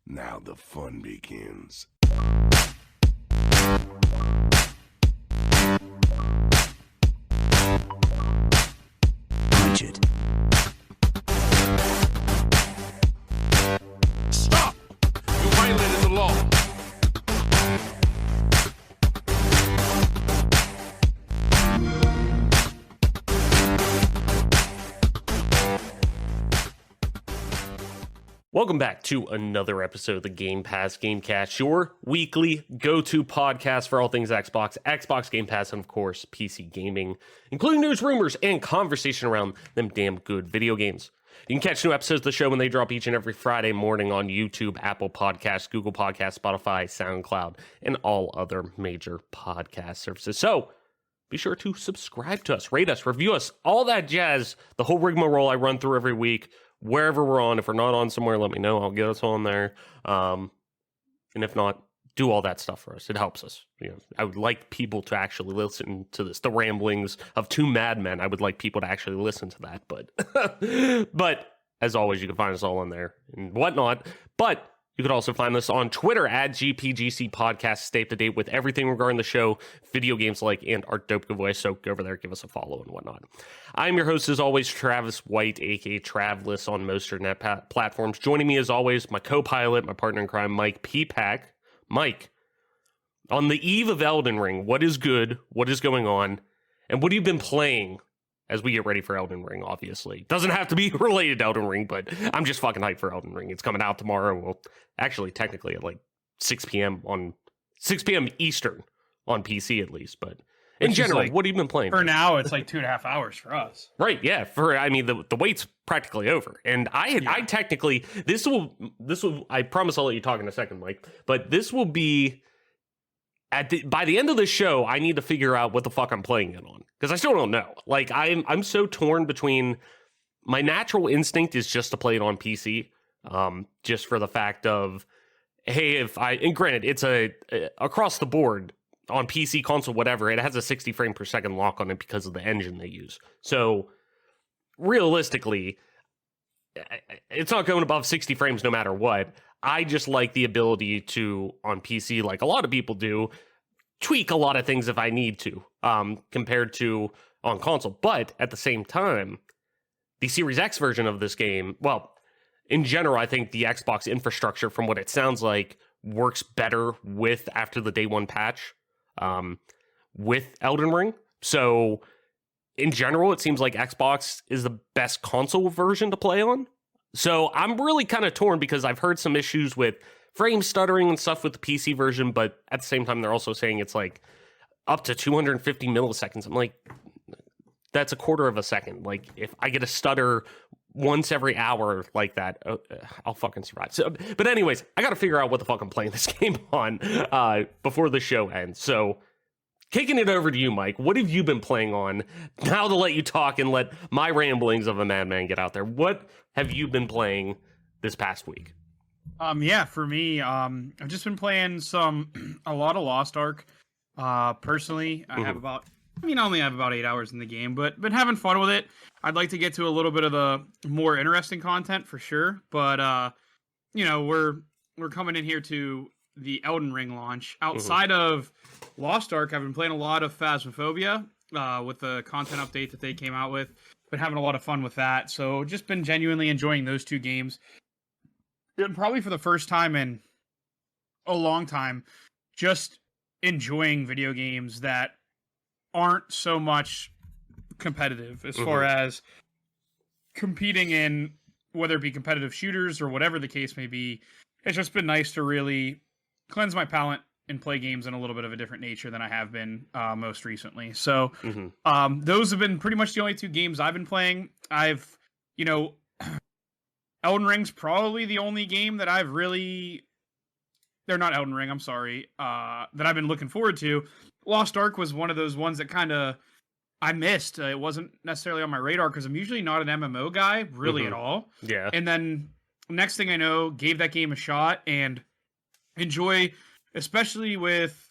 Now the fun begins. Richard. Stop! You violated the law. Welcome back to another episode of the Gamecast, your weekly go-to podcast for all things Xbox Game Pass, and of course, PC gaming, including news, rumors, and conversation around them damn good video games. You can catch new episodes of the show when they drop each and every Friday morning on YouTube, Apple Podcasts, Google Podcasts, Spotify, SoundCloud, and all other major podcast services. So, be sure to subscribe to us, rate us, review us, all that jazz, the whole rigmarole I run through every week. Wherever we're on, if we're not on somewhere, let me know. I'll get us on there. And if not, do all that stuff for us. It helps us. You know, I would like people to actually listen to this. The ramblings of two madmen. I would like people to actually listen to that. But as always, you can find us all on there and whatnot. But you can also find us on Twitter at GPGC Podcast. Stay up to date with everything regarding the show, video games like, and our dope giveaway. So go over there, give us a follow and whatnot. I'm your host, as always, Travis White, aka Travlis on most internet platforms. Joining me, as always, my co-pilot, my partner in crime, Mike P-Pack. Mike, on the eve of Elden Ring, what is good? What is going on? And what have you been playing as we get ready for Elden Ring, obviously? Doesn't have to be related to Elden Ring, but I'm just fucking hyped for Elden Ring. It's coming out tomorrow. Well, actually, technically at like 6 p.m. Eastern on PC at least. But in general, like, what have you been playing? For now, it's like 2.5 hours for us. Right, yeah. The wait's practically over. And I technically, this will, I promise I'll let you talk in a second, Mike, but this will be, by the end of the show, I need to figure out what the fuck I'm playing it on, because I still don't know. Like, I'm so torn between, my natural instinct is just to play it on PC, just for the fact of, hey, and granted, it's across the board on PC, console, whatever, it has a 60 frame per second lock on it because of the engine they use. So realistically, it's not going above 60 frames no matter what. I just like the ability to, on PC, like a lot of people do, tweak a lot of things if I need to, compared to on console. But at the same time, the Series X version of this game, well, in general, I think the Xbox infrastructure, from what it sounds like, works better after the day one patch, with Elden Ring. So in general, it seems like Xbox is the best console version to play on. So I'm really kind of torn, because I've heard some issues with frame stuttering and stuff with the PC version, but at the same time, they're also saying it's like up to 250 milliseconds. I'm like, that's a quarter of a second. Like, if I get a stutter once every hour like that, I'll fucking survive. So, but anyways, I got to figure out what the fuck I'm playing this game on before the show ends. So kicking it over to you, Mike, what have you been playing on? Now to let you talk and let my ramblings of a madman get out there. What have you been playing this past week? For me, I've just been playing a lot of Lost Ark. Personally, I only have about 8 hours in the game, but been having fun with it. I'd like to get to a little bit of the more interesting content for sure, but we're coming in here to the Elden Ring launch. Outside of Lost Ark, I've been playing a lot of Phasmophobia with the content update that they came out with. Been having a lot of fun with that, so just been genuinely enjoying those two games. And probably for the first time in a long time, just enjoying video games that aren't so much competitive as far as competing in, whether it be competitive shooters or whatever the case may be. It's just been nice to really cleanse my palate and play games in a little bit of a different nature than I have been most recently. So those have been pretty much the only two games I've been playing. Elden Ring's probably the only game that I've really... They're not Elden Ring, I'm sorry. That I've been looking forward to. Lost Ark was one of those ones that kind of I missed. It wasn't necessarily on my radar because I'm usually not an MMO guy, really at all. Yeah. And then next thing I know, gave that game a shot and enjoy, especially with...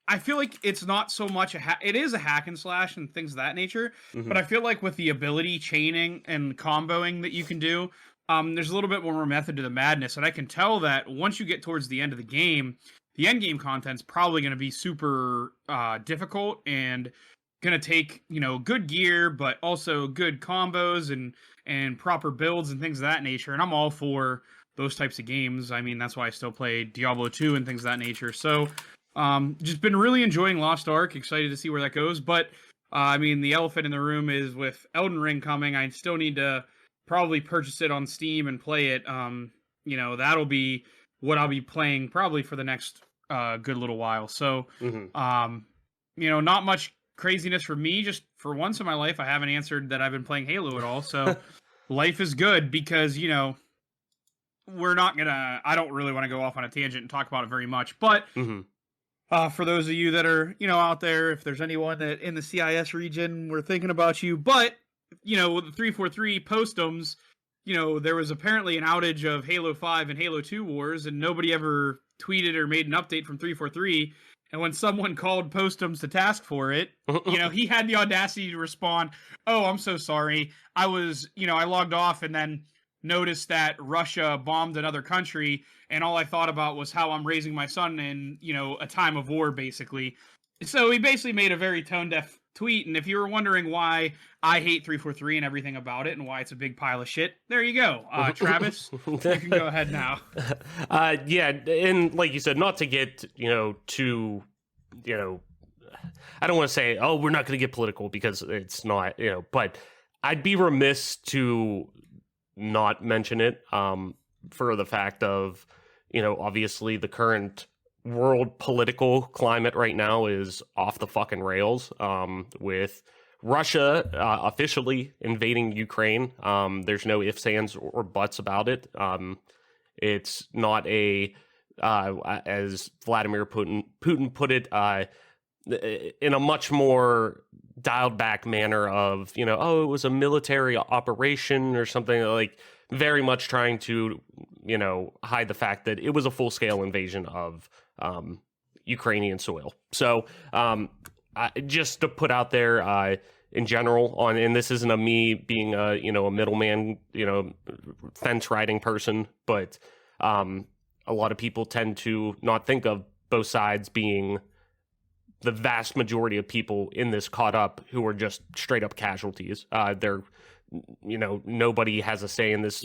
I feel like it's not so much it is a hack and slash and things of that nature, but I feel like with the ability chaining and comboing that you can do, there's a little bit more method to the madness, and I can tell that once you get towards the end of the game, the end game content's probably going to be super difficult and going to take good gear, but also good combos and proper builds and things of that nature. And I'm all for those types of games. I mean, that's why I still play Diablo 2 and things of that nature. So just been really enjoying Lost Ark. Excited to see where that goes. But I mean, the elephant in the room is with Elden Ring coming. I still need to probably purchase it on Steam and play it. That'll be what I'll be playing probably for the next good little while. So, not much craziness for me. Just for once in my life, I haven't answered that I've been playing Halo at all. So life is good because, I don't really want to go off on a tangent and talk about it very much, but for those of you that are, out there, if there's anyone that in the CIS region, we're thinking about you, but with the 343 postums, there was apparently an outage of Halo 5 and Halo 2 Wars, and nobody ever tweeted or made an update from 343. And when someone called Postums to task for it, he had the audacity to respond, "Oh, I'm so sorry. I logged off and then noticed that Russia bombed another country, and all I thought about was how I'm raising my son in, a time of war, basically." So he basically made a very tone-deaf tweet, and if you were wondering why I hate 343 and everything about it and why it's a big pile of shit, there you go. Travis, you can go ahead now. Yeah, and like you said, not to get, too, I don't want to say, oh, we're not going to get political because it's not, but I'd be remiss to not mention it for the fact of, obviously the current world political climate right now is off the fucking rails with Russia officially invading Ukraine. There's no ifs, ands, or buts about it. It's not as Vladimir Putin put it, in a much more dialed back manner of, it was a military operation or something, like very much trying to, hide the fact that it was a full scale invasion of Ukrainian soil. So just to put out there in general and this isn't me being a middleman, fence riding person, but a lot of people tend to not think of both sides being the vast majority of people in this caught up who are just straight up casualties. They're, nobody has a say in this.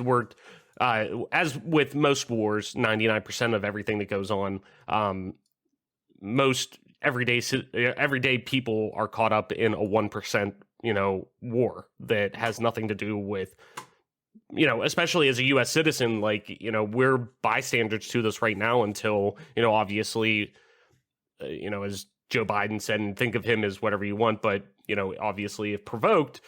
As with most wars, 99% of everything that goes on, most everyday people are caught up in a 1%, war that has nothing to do with, especially as a U.S. citizen, like, we're bystanders to this right now until, obviously, as Joe Biden said, and think of him as whatever you want, but, obviously if provoked,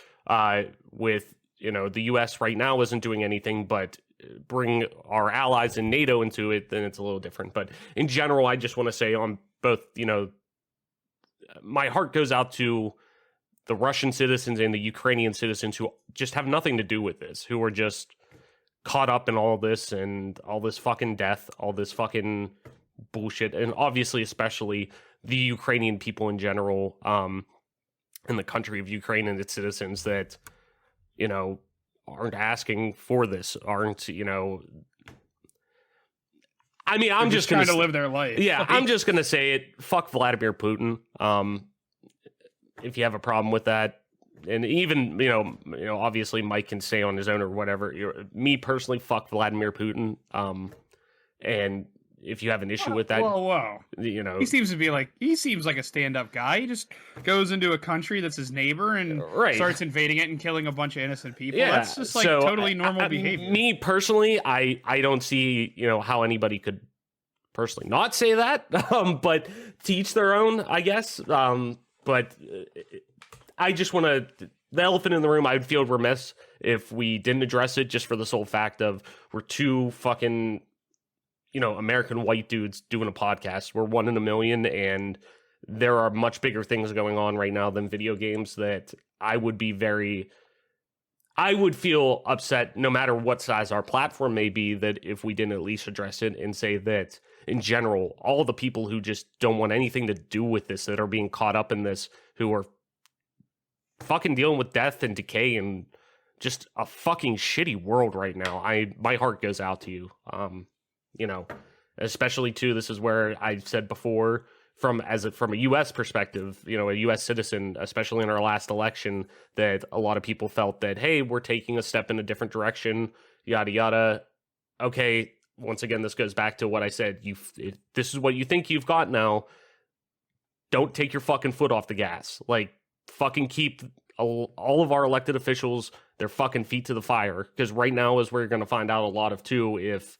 with, the U.S. right now isn't doing anything but bring our allies in NATO into it, then it's a little different. But in general, I just want to say on both, my heart goes out to the Russian citizens and the Ukrainian citizens who just have nothing to do with this, who are just caught up in all this and all this fucking death, all this fucking bullshit. And obviously, especially the Ukrainian people in general, in the country of Ukraine and its citizens that, aren't asking for this, aren't, I mean, I'm just trying to live their life. Yeah, I'm just going to say it. Fuck Vladimir Putin. If you have a problem with that, and even, obviously Mike can say on his own or whatever. Me personally, fuck Vladimir Putin. And if you have an issue with that, whoa. He seems like a stand-up guy. He just goes into a country that's his neighbor and starts invading it and killing a bunch of innocent people. Yeah, that's just totally normal behavior. Me personally, I don't see, how anybody could personally not say that, but to each their own, I guess. But I just want to, the elephant in the room, I would feel remiss if we didn't address it just for the sole fact of we're two fucking, American white dudes doing a podcast. We're one in a million, and there are much bigger things going on right now than video games that I would feel upset no matter what size our platform may be, that if we didn't at least address it and say that in general, all the people who just don't want anything to do with this, that are being caught up in this, who are fucking dealing with death and decay and just a fucking shitty world right now. My heart goes out to you. You know, especially too, this is where I've said before, from a US perspective, you know, a US citizen, especially in our last election, that a lot of people felt that, hey, we're taking a step in a different direction, yada yada. Okay, once again, this goes back to what I said. If this is what you think you've got now, don't take your fucking foot off the gas. Like, fucking keep all of our elected officials their fucking feet to the fire, because right now is where you're going to find out a lot of too, if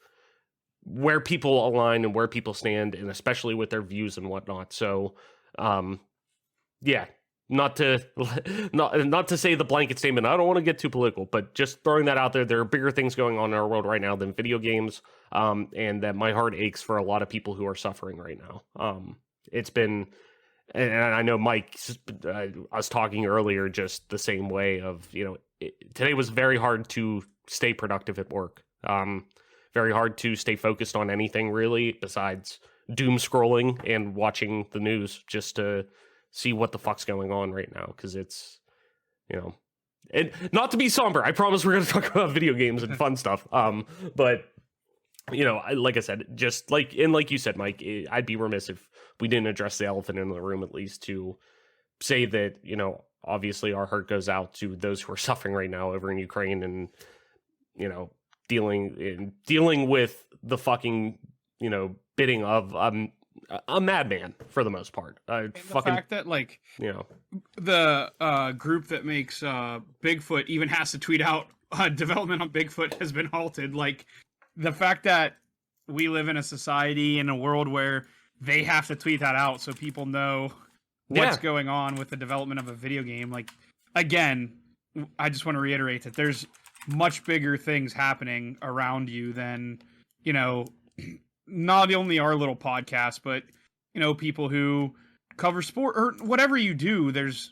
where people align and where people stand, and especially with their views and whatnot. So, yeah, not to say the blanket statement. I don't want to get too political, but just throwing that out there. There are bigger things going on in our world right now than video games, and that my heart aches for a lot of people who are suffering right now. It's been, and I know Mike, I was talking earlier just the same way of, you know, today was very hard to stay productive at work. Very hard to stay focused on anything really besides doom scrolling and watching the news just to see what the fuck's going on right now. Because it's, you know, and not to be somber, I promise we're going to talk about video games and fun stuff. But, you know, like I said, just like you said, Mike, I'd be remiss if we didn't address the elephant in the room, at least to say that, you know, obviously our heart goes out to those who are suffering right now over in Ukraine, and, you know, dealing with the fucking, you know, bidding of a madman for the most part. The fact that, like, you know, the group that makes Bigfoot even has to tweet out development on Bigfoot has been halted. Like, the fact that we live in a society, in a world where they have to tweet that out so people know what's going on with the development of a video game. Like, again, I just want to reiterate that there's much bigger things happening around you than, you know, not only our little podcast, but, you know, people who cover sport or whatever you do. There's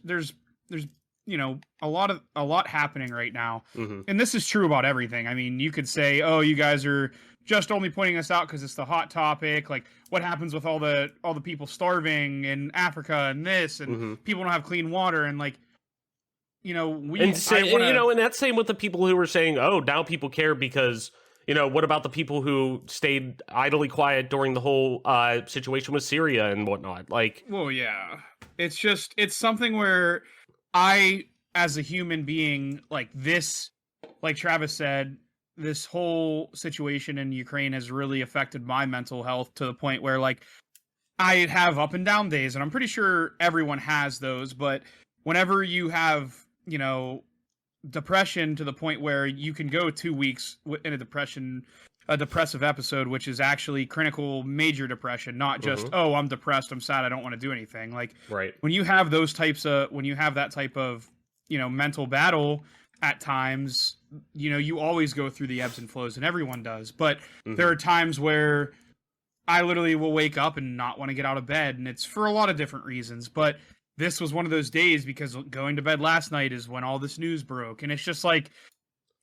you know, a lot happening right now. Mm-hmm. And this is true about everything. I mean, you could say, oh, you guys are just only pointing us out because it's the hot topic. Like, what happens with all the people starving in Africa and this, and people don't have clean water, and, like, you know, and that's same with the people who were saying, oh, now people care because, you know, what about the people who stayed idly quiet during the whole situation with Syria and whatnot? Like, well, yeah, it's something where I, as a human being, like this, like Travis said, this whole situation in Ukraine has really affected my mental health to the point where, like, I have up and down days, and I'm pretty sure everyone has those, but whenever you have, you know, depression to the point where you can go 2 weeks in a depressive episode, which is actually clinical major depression, not just, oh, I'm depressed, I'm sad, I don't want to do anything. Like, right. When you have that type of, you know, mental battle at times, you know, you always go through the ebbs and flows, and everyone does. But there are times where I literally will wake up and not want to get out of bed, and it's for a lot of different reasons. But this was one of those days because going to bed last night is when all this news broke. And it's just like,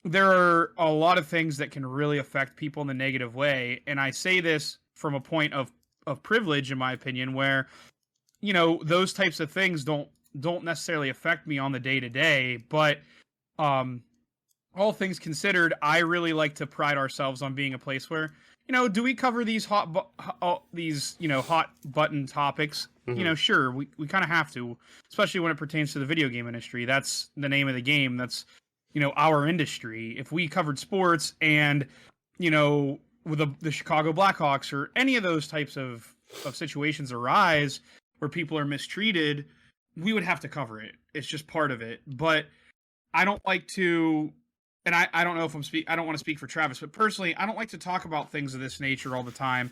there are a lot of things that can really affect people in the negative way. And I say this from a point of privilege, in my opinion, where, you know, those types of things don't necessarily affect me on the day to day. But all things considered, I really like to pride ourselves on being a place where, you know, do we cover these hot button topics? You know, sure, we kind of have to, especially when it pertains to the video game industry. That's the name of the game. That's, you know, our industry. If we covered sports and, you know, with the Chicago Blackhawks or any of those types of situations arise where people are mistreated, we would have to cover it. It's just part of it. But I don't like to, and I don't know if I don't want to speak for Travis, but personally, I don't like to talk about things of this nature all the time.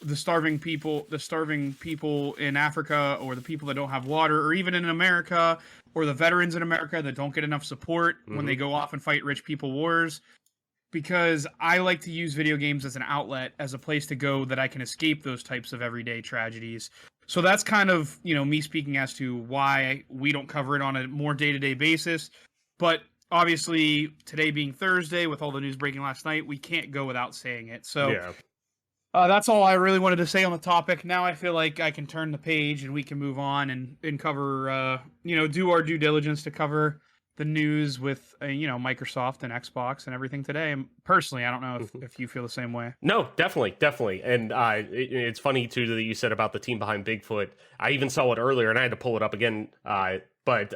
The starving people in Africa, or the people that don't have water, or even in America, or the veterans in America that don't get enough support when they go off and fight rich people wars. Because I like to use video games as an outlet, as a place to go that I can escape those types of everyday tragedies. So that's kind of, you know, me speaking as to why we don't cover it on a more day-to-day basis. But obviously, today being Thursday, with all the news breaking last night, we can't go without saying it. So that's all I really wanted to say on the topic. Now I feel like I can turn the page and we can move on and cover, you know, do our due diligence to cover the news with Microsoft and Xbox and everything today. And personally, I don't know if you feel the same way. No, definitely. And it's funny too that you said about the team behind Bigfoot. I even saw it earlier, and I had to pull it up again. But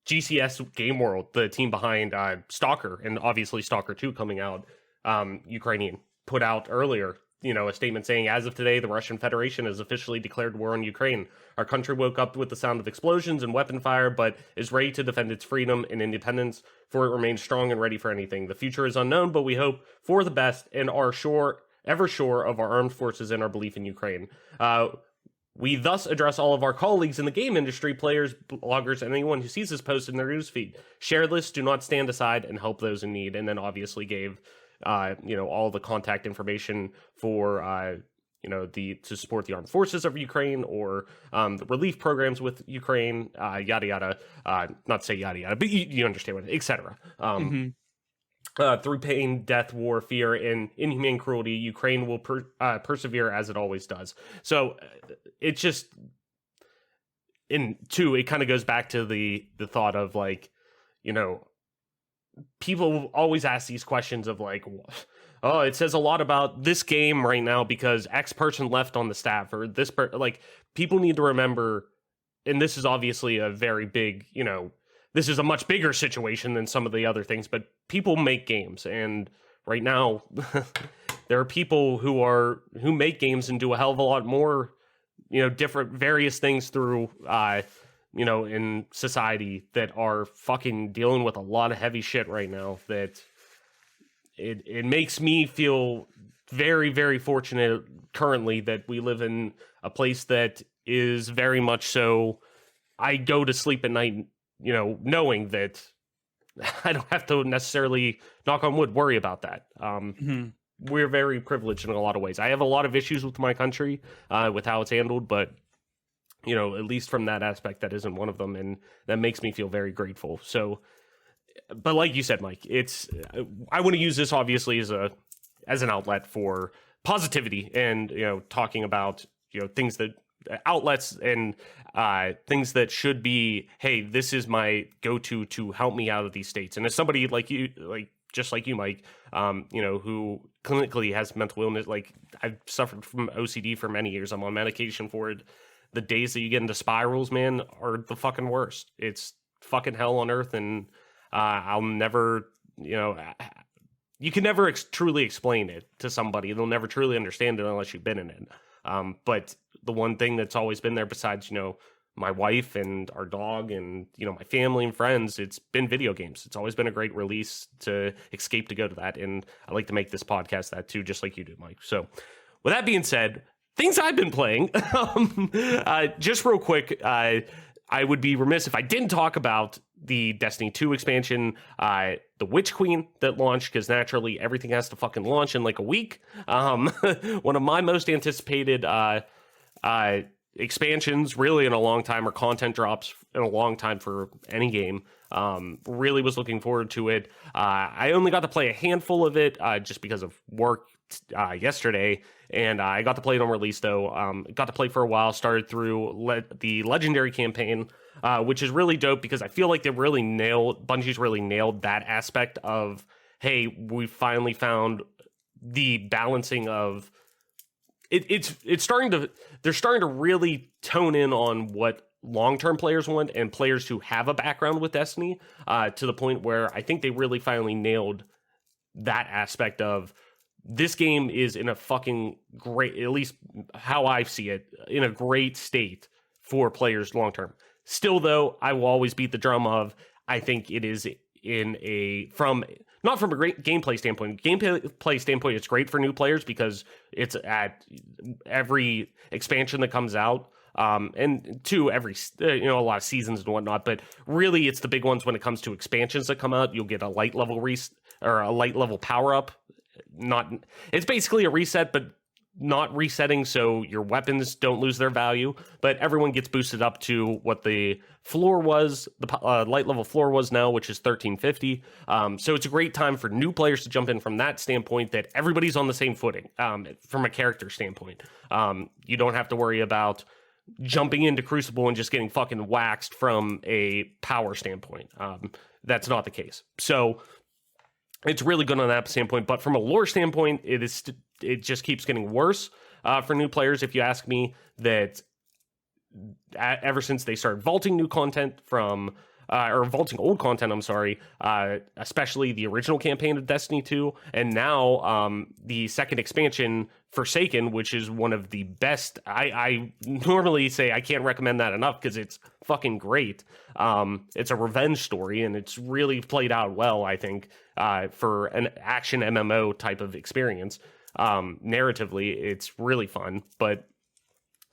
GCS Game World, the team behind Stalker, and obviously Stalker 2 coming out, Ukrainian, put out earlier, a statement saying, as of today, the Russian Federation has officially declared war on Ukraine. Our country woke up with the sound of explosions and weapon fire, but is ready to defend its freedom and independence, for it remains strong and ready for anything. The future is unknown, but we hope for the best and are ever sure of our armed forces and our belief in Ukraine. We thus address all of our colleagues in the game industry, players, bloggers, and anyone who sees this post in their newsfeed. Share this, do not stand aside, and help those in need. And then obviously gave all the contact information for to support the armed forces of Ukraine, or the relief programs with Ukraine, yada yada. Not to say yada yada, but you understand what, etc. Through pain, death, war, fear, and inhumane cruelty, Ukraine will persevere as it always does. So it's just, it kind of goes back to the thought of people always ask these questions of oh, it says a lot about this game right now because X person left on the staff, or this people need to remember, and this is obviously a very big, this is a much bigger situation than some of the other things, but people make games, and right now there are people who make games and do a hell of a lot more, different various things through in society that are fucking dealing with a lot of heavy shit right now, that it makes me feel very, very fortunate currently that we live in a place that is very much so, I go to sleep at night, knowing that I don't have to necessarily, knock on wood, worry about that. We're very privileged in a lot of ways. I have a lot of issues with my country, with how it's handled, but at least from that aspect, that isn't one of them, and that makes me feel very grateful. So, but like you said, Mike, I want to use this obviously as an outlet for positivity, and talking about things that outlets and things that should be, hey, this is my go-to to help me out of these states. And as somebody like you, just like you, Mike, who clinically has mental illness, I've suffered from OCD for many years. I'm on medication for it. The days that you get into spirals, man, are the fucking worst. It's fucking hell on earth, and I'll never, you can never truly explain it to somebody. They'll never truly understand it unless you've been in it. But the one thing that's always been there besides, my wife and our dog and, my family and friends, it's been video games. It's always been a great release to escape, to go to that. And I like to make this podcast that too, just like you do, Mike. So with that being said, things I've been playing, just real quick, I would be remiss if I didn't talk about the Destiny 2 expansion, the Witch Queen that launched, because naturally everything has to fucking launch in a week. One of my most anticipated expansions really in a long time, or content drops in a long time for any game. Really was looking forward to it. I only got to play a handful of it just because of work yesterday, and I got to play it on release though. Got to play for a while, started through the legendary campaign, which is really dope because I feel like Bungie's really nailed that aspect of, hey, we finally found the balancing of they're starting to really tone in on what long-term players want, and players who have a background with Destiny, to the point where I think they really finally nailed that aspect of, this game is in a fucking great, at least how I see it, in a great state for players long-term. Still, though, I will always beat the drum of, I think it is not from a great gameplay standpoint. Gameplay standpoint, it's great for new players because it's at every expansion that comes out, and to every a lot of seasons and whatnot. But really, it's the big ones when it comes to expansions that come out. You'll get a light level or a light level power up. It's basically a reset, but not resetting, so your weapons don't lose their value, but everyone gets boosted up to what the floor was, the light level floor was now, which is 1350. So it's a great time for new players to jump in from that standpoint, that everybody's on the same footing from a character standpoint. You don't have to worry about jumping into Crucible and just getting fucking waxed from a power standpoint. That's not the case. So it's really good on that standpoint. But from a lore standpoint, it just keeps getting worse for new players. If you ask me, that ever since they started vaulting new content from or vaulting old content, I'm sorry, especially the original campaign of Destiny 2, and now the second expansion, Forsaken, which is one of the best. I normally say I can't recommend that enough because it's fucking great. It's a revenge story, and it's really played out well, I think, for an action MMO type of experience. Narratively, it's really fun, but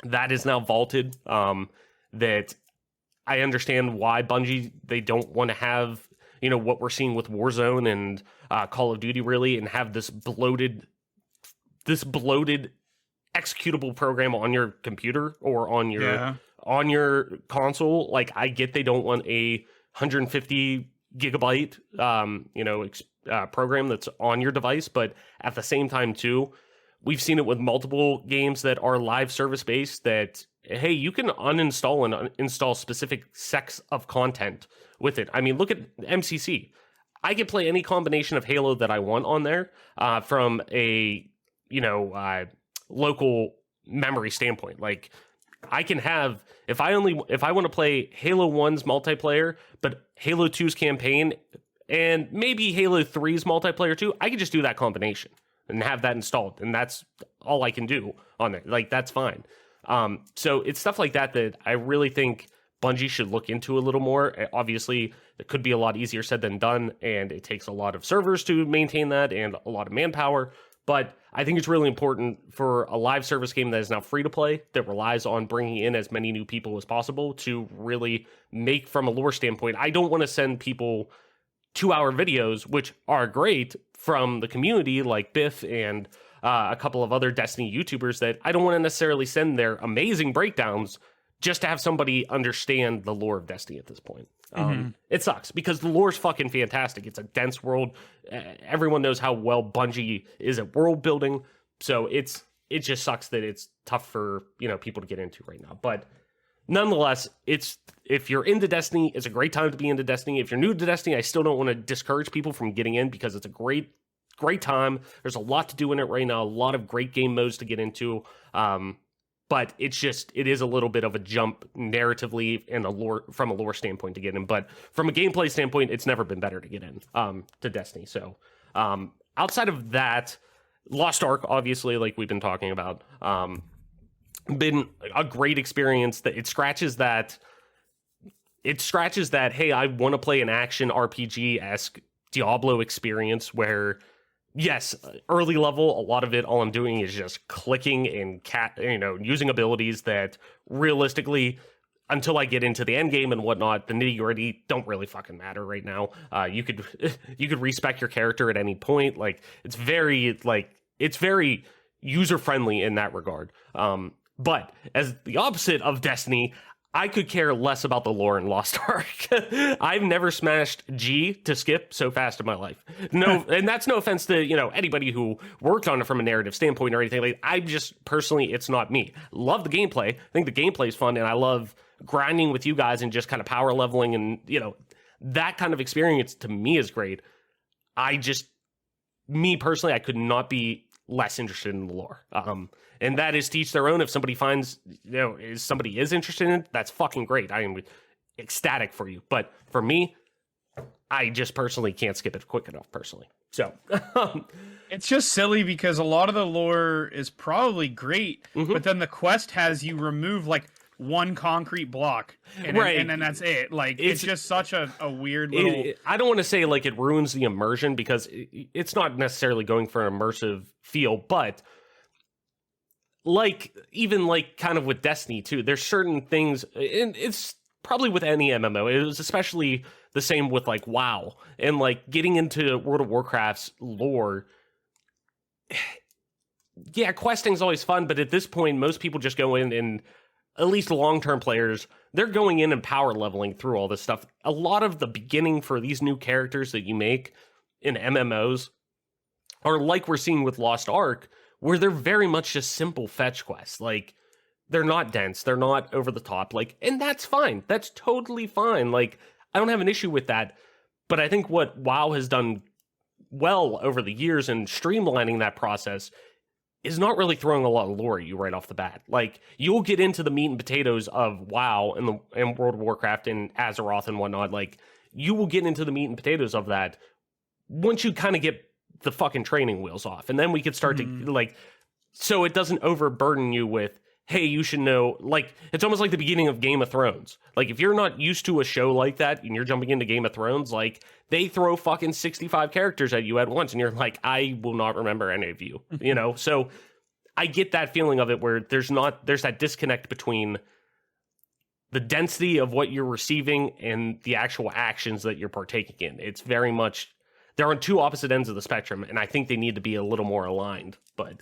that is now vaulted. That I understand why Bungie, they don't want to have, what we're seeing with Warzone and Call of Duty, really, and have this bloated executable program on your computer or on your console. Like, I get they don't want a 150 gigabyte program that's on your device, but at the same time too, we've seen it with multiple games that are live service based that, hey, you can uninstall and install specific sects of content with it. I mean, look at MCC. I can play any combination of Halo that I want on there from a local memory standpoint. Like, I can have, if I want to play Halo 1's multiplayer, but Halo 2's campaign and maybe Halo 3's multiplayer too, I can just do that combination and have that installed, and that's all I can do on there. Like, that's fine. So it's stuff like that that I really think Bungie should look into a little more. Obviously, it could be a lot easier said than done, and it takes a lot of servers to maintain that and a lot of manpower. But I think it's really important for a live service game that is now free to play, that relies on bringing in as many new people as possible to really make, from a lore standpoint. I don't want to send people 2-hour videos, which are great, from the community like Biff and a couple of other Destiny YouTubers, that I don't want to necessarily send their amazing breakdowns just to have somebody understand the lore of Destiny at this point. It sucks because the lore is fucking fantastic. It's a dense world. Everyone knows how well Bungie is at world building. So it just sucks that it's tough for people to get into right now. But nonetheless, if you're into Destiny, it's a great time to be into Destiny. If you're new to Destiny, I still don't want to discourage people from getting in because it's a great time. There's a lot to do in it right now. A lot of great game modes to get into. But it is a little bit of a jump narratively and from a lore standpoint to get in. But from a gameplay standpoint, it's never been better to get in to Destiny. So outside of that, Lost Ark, obviously, like we've been talking about, been a great experience. That it scratches that, hey, I want to play an action RPG-esque Diablo experience where, yes, early level, a lot of it, all I'm doing is just clicking and using abilities that realistically, until I get into the end game and whatnot, the nitty gritty don't really fucking matter right now. You could respec your character at any point. Like, it's very user friendly in that regard. But as the opposite of Destiny, I could care less about the lore in Lost Ark. I've never smashed G to skip so fast in my life. No, and that's no offense to anybody who worked on it from a narrative standpoint or anything. Like, I just personally, it's not me. Love the gameplay. I think the gameplay is fun, and I love grinding with you guys and just kind of power leveling, and that kind of experience to me is great. Me personally, I could not be less interested in the lore. And that is to each their own. If somebody finds, somebody is interested in it, that's fucking great. I am ecstatic for you. But for me, I just personally can't skip it quick enough, personally. So it's just silly because a lot of the lore is probably great, but then the quest has you remove like one concrete block, and then that's it. Like, it's just such a weird little. I don't want to say like it ruins the immersion because it's not necessarily going for an immersive feel, but even kind of with Destiny too, there's certain things, and it's probably with any MMO. It was especially the same with like WoW and like getting into World of Warcraft's lore. Yeah, questing's always fun, but at this point, most people just go in and, at least long-term players, they're going in and power leveling through all this stuff. A lot of the beginning for these new characters that you make in MMOs are like we're seeing with Lost Ark, where they're very much just simple fetch quests. Like, they're not dense, they're not over the top, like, and that's fine. That's totally fine. Like, I don't have an issue with that. But I think what WoW has done well over the years in streamlining that process is not really throwing a lot of lore at you right off the bat. Like, you'll get into the meat and potatoes of WoW and World of Warcraft and Azeroth and whatnot. Like, you will get into the meat and potatoes of that once you kind of get the fucking training wheels off. And then we could start to, like, so it doesn't overburden you with, hey, you should know, like, it's almost like the beginning of Game of Thrones. Like, if you're not used to a show like that and you're jumping into Game of Thrones, like, they throw fucking 65 characters at you at once and you're like, I will not remember any of you, you know? So I get that feeling of it where there's that disconnect between the density of what you're receiving and the actual actions that you're partaking in. It's very much, they're on two opposite ends of the spectrum, and I think they need to be a little more aligned. But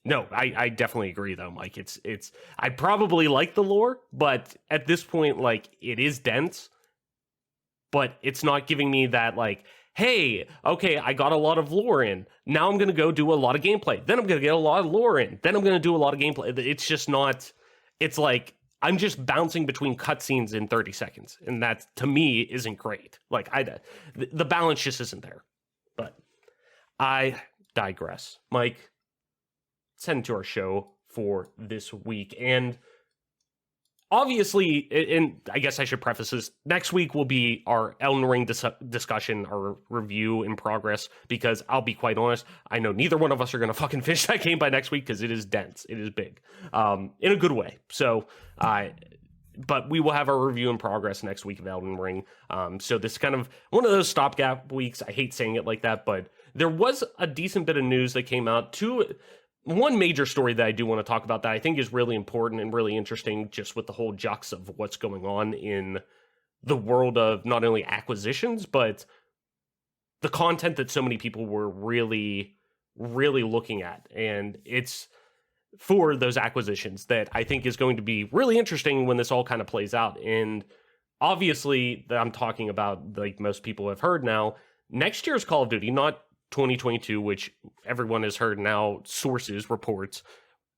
no, I definitely agree though, Mike. It's I probably like the lore, but at this point, like, it is dense, but it's not giving me that, like, hey, okay, I got a lot of lore in. Now I'm going to go do a lot of gameplay. Then I'm going to get a lot of lore in. Then I'm going to do a lot of gameplay. It's just not, it's like, I'm just bouncing between cutscenes in 30 seconds. And that, to me, isn't great. Like, the balance just isn't there. But I digress. Mike, let's head into our show for this week. And obviously, and I guess I should preface this, next week will be our Elden Ring discussion, our review in progress, because I'll be quite honest, I know neither one of us are going to fucking finish that game by next week because it is dense. It is big, in a good way. So, but we will have our review in progress next week of Elden Ring. So this is kind of one of those stopgap weeks. I hate saying it like that, but there was a decent bit of news that came out. One major story that I do want to talk about that I think is really important and really interesting, just with the whole jux of what's going on in the world of not only acquisitions, but the content that so many people were really, really looking at. And it's for those acquisitions that I think is going to be really interesting when this all kind of plays out. And obviously, I'm talking about, like most people have heard now, next year's Call of Duty, not 2022, which everyone has heard now, sources, reports,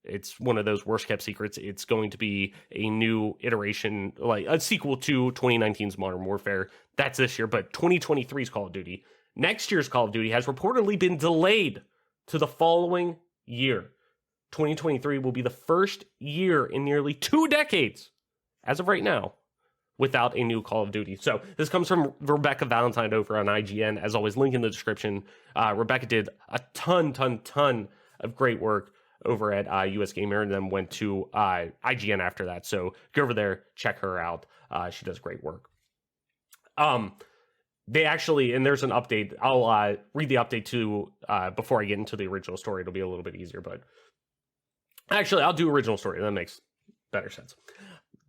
it's one of those worst kept secrets. It's going to be a new iteration, like a sequel to 2019's Modern Warfare. That's this year, but 2023's Call of Duty. Next year's Call of Duty has reportedly been delayed to the following year. 2023 will be the first year in nearly 2 decades, as of right now, without a new Call of Duty. So this comes from Rebecca Valentine over on IGN. As always, link in the description. Rebecca did a ton of great work over at US Gamer, and then went to IGN after that. So go over there, check her out. She does great work. They actually, and there's an update. I'll read the update too before I get into the original story. It'll be a little bit easier, but actually, I'll do original story. That makes better sense.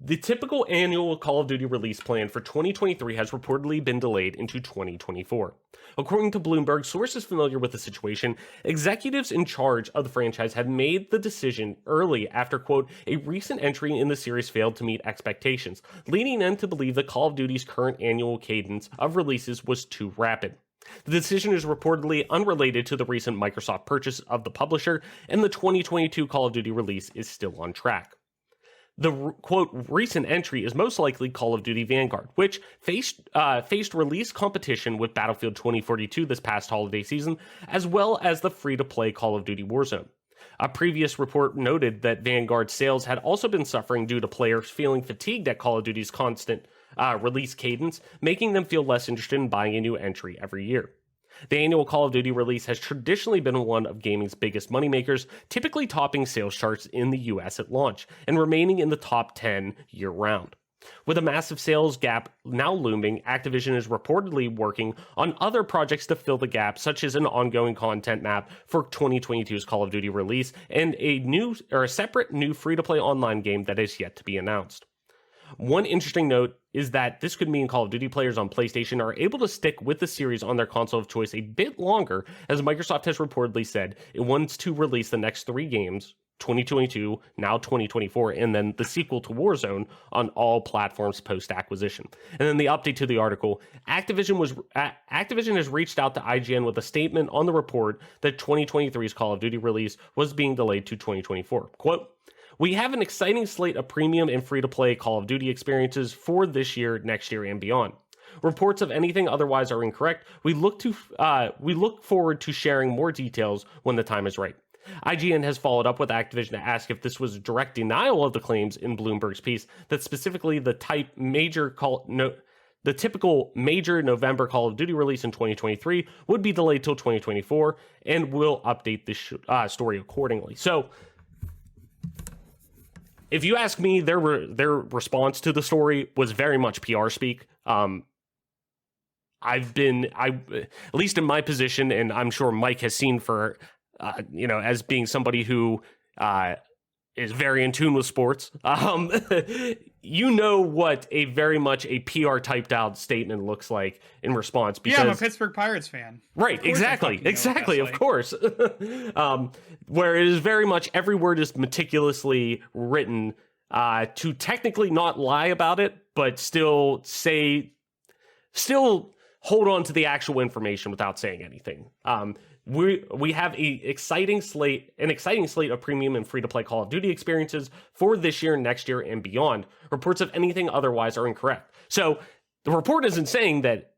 The typical annual Call of Duty release plan for 2023 has reportedly been delayed into 2024. According to Bloomberg, sources familiar with the situation, executives in charge of the franchise had made the decision early after, quote, a recent entry in the series failed to meet expectations, leading them to believe that Call of Duty's current annual cadence of releases was too rapid. The decision is reportedly unrelated to the recent Microsoft purchase of the publisher, and the 2022 Call of Duty release is still on track. The, quote, recent entry is most likely Call of Duty Vanguard, which faced release competition with Battlefield 2042 this past holiday season, as well as the free-to-play Call of Duty Warzone. A previous report noted that Vanguard sales had also been suffering due to players feeling fatigued at Call of Duty's constant release cadence, making them feel less interested in buying a new entry every year. The annual Call of Duty release has traditionally been one of gaming's biggest moneymakers, typically topping sales charts in the US at launch, and remaining in the top 10 year-round. With a massive sales gap now looming, Activision is reportedly working on other projects to fill the gap, such as an ongoing content map for 2022's Call of Duty release, and a separate new free-to-play online game that is yet to be announced. One interesting note is that this could mean Call of Duty players on PlayStation are able to stick with the series on their console of choice a bit longer, as Microsoft has reportedly said it wants to release the next 3 games, 2022, now 2024, and then the sequel to Warzone on all platforms post-acquisition. And then the update to the article, Activision has reached out to IGN with a statement on the report that 2023's Call of Duty release was being delayed to 2024. Quote, We have an exciting slate of premium and free-to-play Call of Duty experiences for this year, next year, and beyond. Reports of anything otherwise are incorrect. We look forward to sharing more details when the time is right. IGN has followed up with Activision to ask if this was a direct denial of the claims in Bloomberg's piece that specifically the typical major November Call of Duty release in 2023 would be delayed till 2024, and will update this story accordingly. So, if you ask me, their response to the story was very much PR speak. At least in my position, and I'm sure Mike has seen for, as being somebody who is very in tune with sports, what very much a PR typed out statement looks like in response. Because, yeah, I'm a Pittsburgh Pirates fan. Right, exactly, of course. Where it is very much every word is meticulously written to technically not lie about it, but still hold on to the actual information without saying anything. We have an exciting slate of premium and free-to-play Call of Duty experiences for this year, next year, and beyond. Reports of anything otherwise are incorrect. So the report isn't saying that,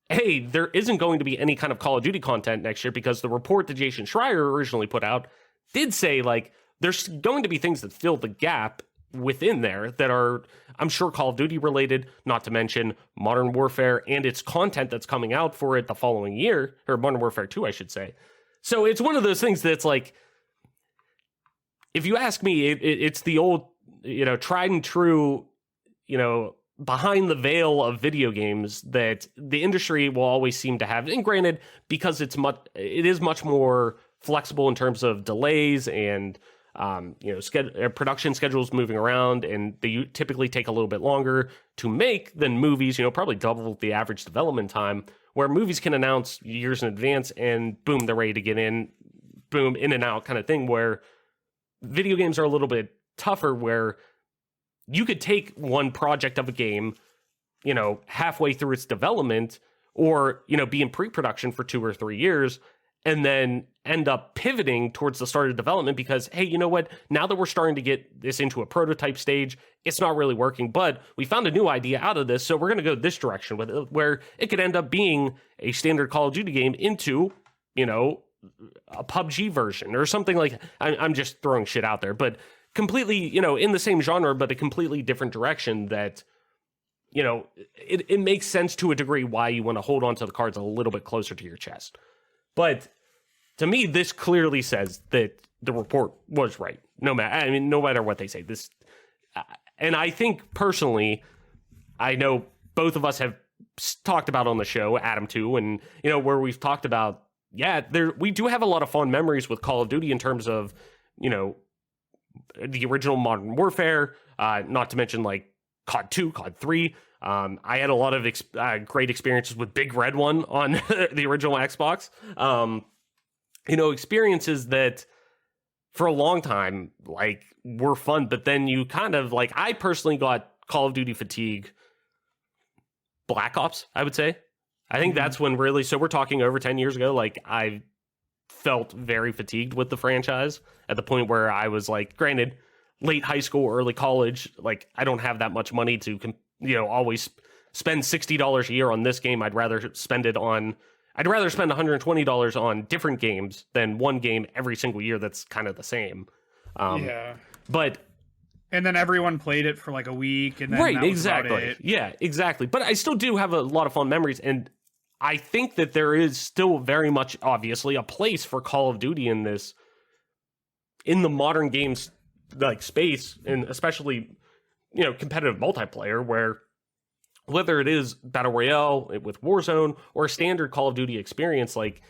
hey, there isn't going to be any kind of Call of Duty content next year, because the report that Jason Schreier originally put out did say, like, there's going to be things that fill the gap within there that are, I'm sure, Call of Duty related, not to mention Modern Warfare and its content that's coming out for it the following year, or Modern Warfare 2, I should say. So it's one of those things that's like, if you ask me, it's the old, tried and true, behind the veil of video games that the industry will always seem to have. And granted, because it is much more flexible in terms of delays and production schedules moving around, and they typically take a little bit longer to make than movies, probably double the average development time, where movies can announce years in advance and boom, they're ready to get in, boom, in and out kind of thing, where video games are a little bit tougher, where you could take one project of a game, halfway through its development, or, be in pre-production for 2 or 3 years, and then end up pivoting towards the start of development because, hey, you know what? Now that we're starting to get this into a prototype stage, it's not really working, but we found a new idea out of this, so we're going to go this direction with it, where it could end up being a standard Call of Duty game into, a PUBG version or something like. I'm just throwing shit out there, but completely, in the same genre, but a completely different direction that, it makes sense to a degree why you want to hold on to the cards a little bit closer to your chest. But to me, this clearly says that the report was right. No matter what they say. And I think personally, I know both of us have talked about on the show, Adam too, and where we've talked about, we do have a lot of fond memories with Call of Duty in terms of, the original Modern Warfare, not to mention like COD 2, COD 3. I had a lot of great experiences with Big Red One on the original Xbox. Experiences that for a long time, like, were fun, but then you kind of, like, I personally got Call of Duty fatigue. Black Ops, I would say. I think that's when really, so we're talking over 10 years ago, like, I felt very fatigued with the franchise at the point where I was, like, granted, late high school, early college, like, I don't have that much money to always spend $60 a year on this game. I'd rather spend $120 on different games than one game every single year that's kind of the same. But and then everyone played it for like a week, and then right, that was exactly, about it. Yeah, exactly. But I still do have a lot of fun memories, and I think that there is still very much, obviously, a place for Call of Duty in the modern games like space, and especially competitive multiplayer, where whether it is Battle Royale with Warzone or a standard Call of Duty experience, like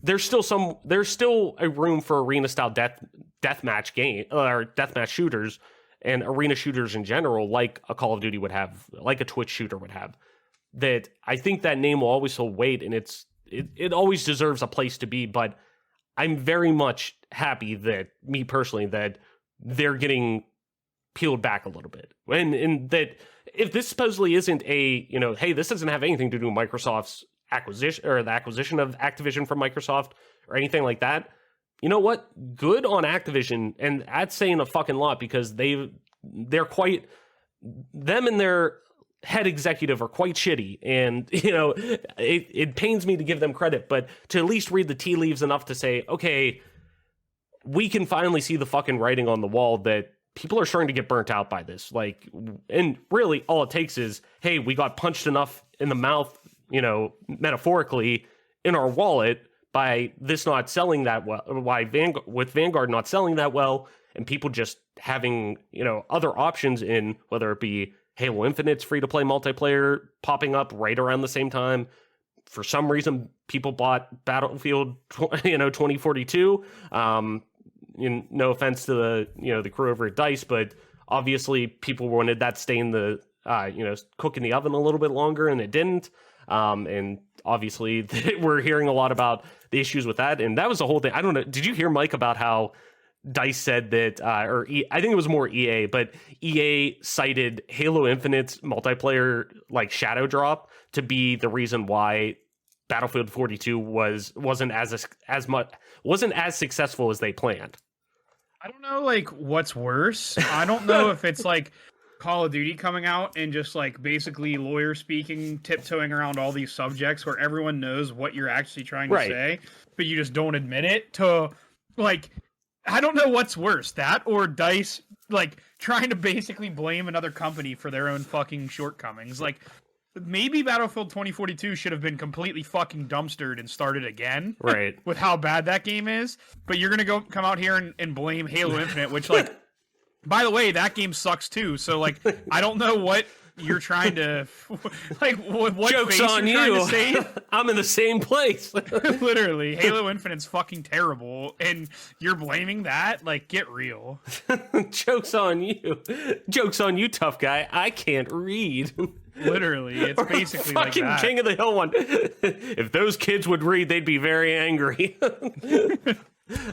there's still a room for arena style deathmatch game or deathmatch shooters and arena shooters in general, like a Call of Duty would have, like a Twitch shooter would have. That I think that name will always hold weight, and it always deserves a place to be. But I'm very much happy that me personally that they're getting peeled back a little bit, and that if this supposedly isn't a hey, this doesn't have anything to do with Microsoft's acquisition or the acquisition of Activision from Microsoft or anything like that, you know what? Good on Activision, and that's saying a fucking lot because they're quite, them and their head executive are quite shitty, and it pains me to give them credit, but to at least read the tea leaves enough to say, okay, we can finally see the fucking writing on the wall that people are starting to get burnt out by this. Like, and really all it takes is, hey, we got punched enough in the mouth, metaphorically, in our wallet by this not selling that well, with Vanguard not selling that well, and people just having, other options in, whether it be Halo Infinite's free-to-play multiplayer popping up right around the same time. For some reason, people bought Battlefield, 2042. No offense to the crew over at DICE, but obviously people wanted that stay in the, cook in the oven a little bit longer, and it didn't. And obviously we're hearing a lot about the issues with that, and that was the whole thing. I don't know. Did you hear, Mike, about how DICE said that, I think it was more EA, but EA cited Halo Infinite's multiplayer shadow drop to be the reason why Battlefield 42 wasn't as successful as they planned. I don't know what's worse. I don't know if it's Call of Duty coming out and just basically lawyer speaking, tiptoeing around all these subjects where everyone knows what you're actually trying to say, but you just don't admit it, to I don't know what's worse, that or DICE trying to basically blame another company for their own fucking shortcomings. Maybe Battlefield 2042 should have been completely fucking dumpstered and started again. Right. With how bad that game is. But you're going to come out here and blame Halo Infinite, which by the way, that game sucks too. So I don't know what you're trying to what joke's face on you're you. trying to save. I'm in the same place. Literally, Halo Infinite's fucking terrible, and you're blaming that? Get real. Joke's on you. Joke's on you, tough guy. I can't read. Literally, it's basically fucking that. King of the Hill one. If those kids would read, they'd be very angry.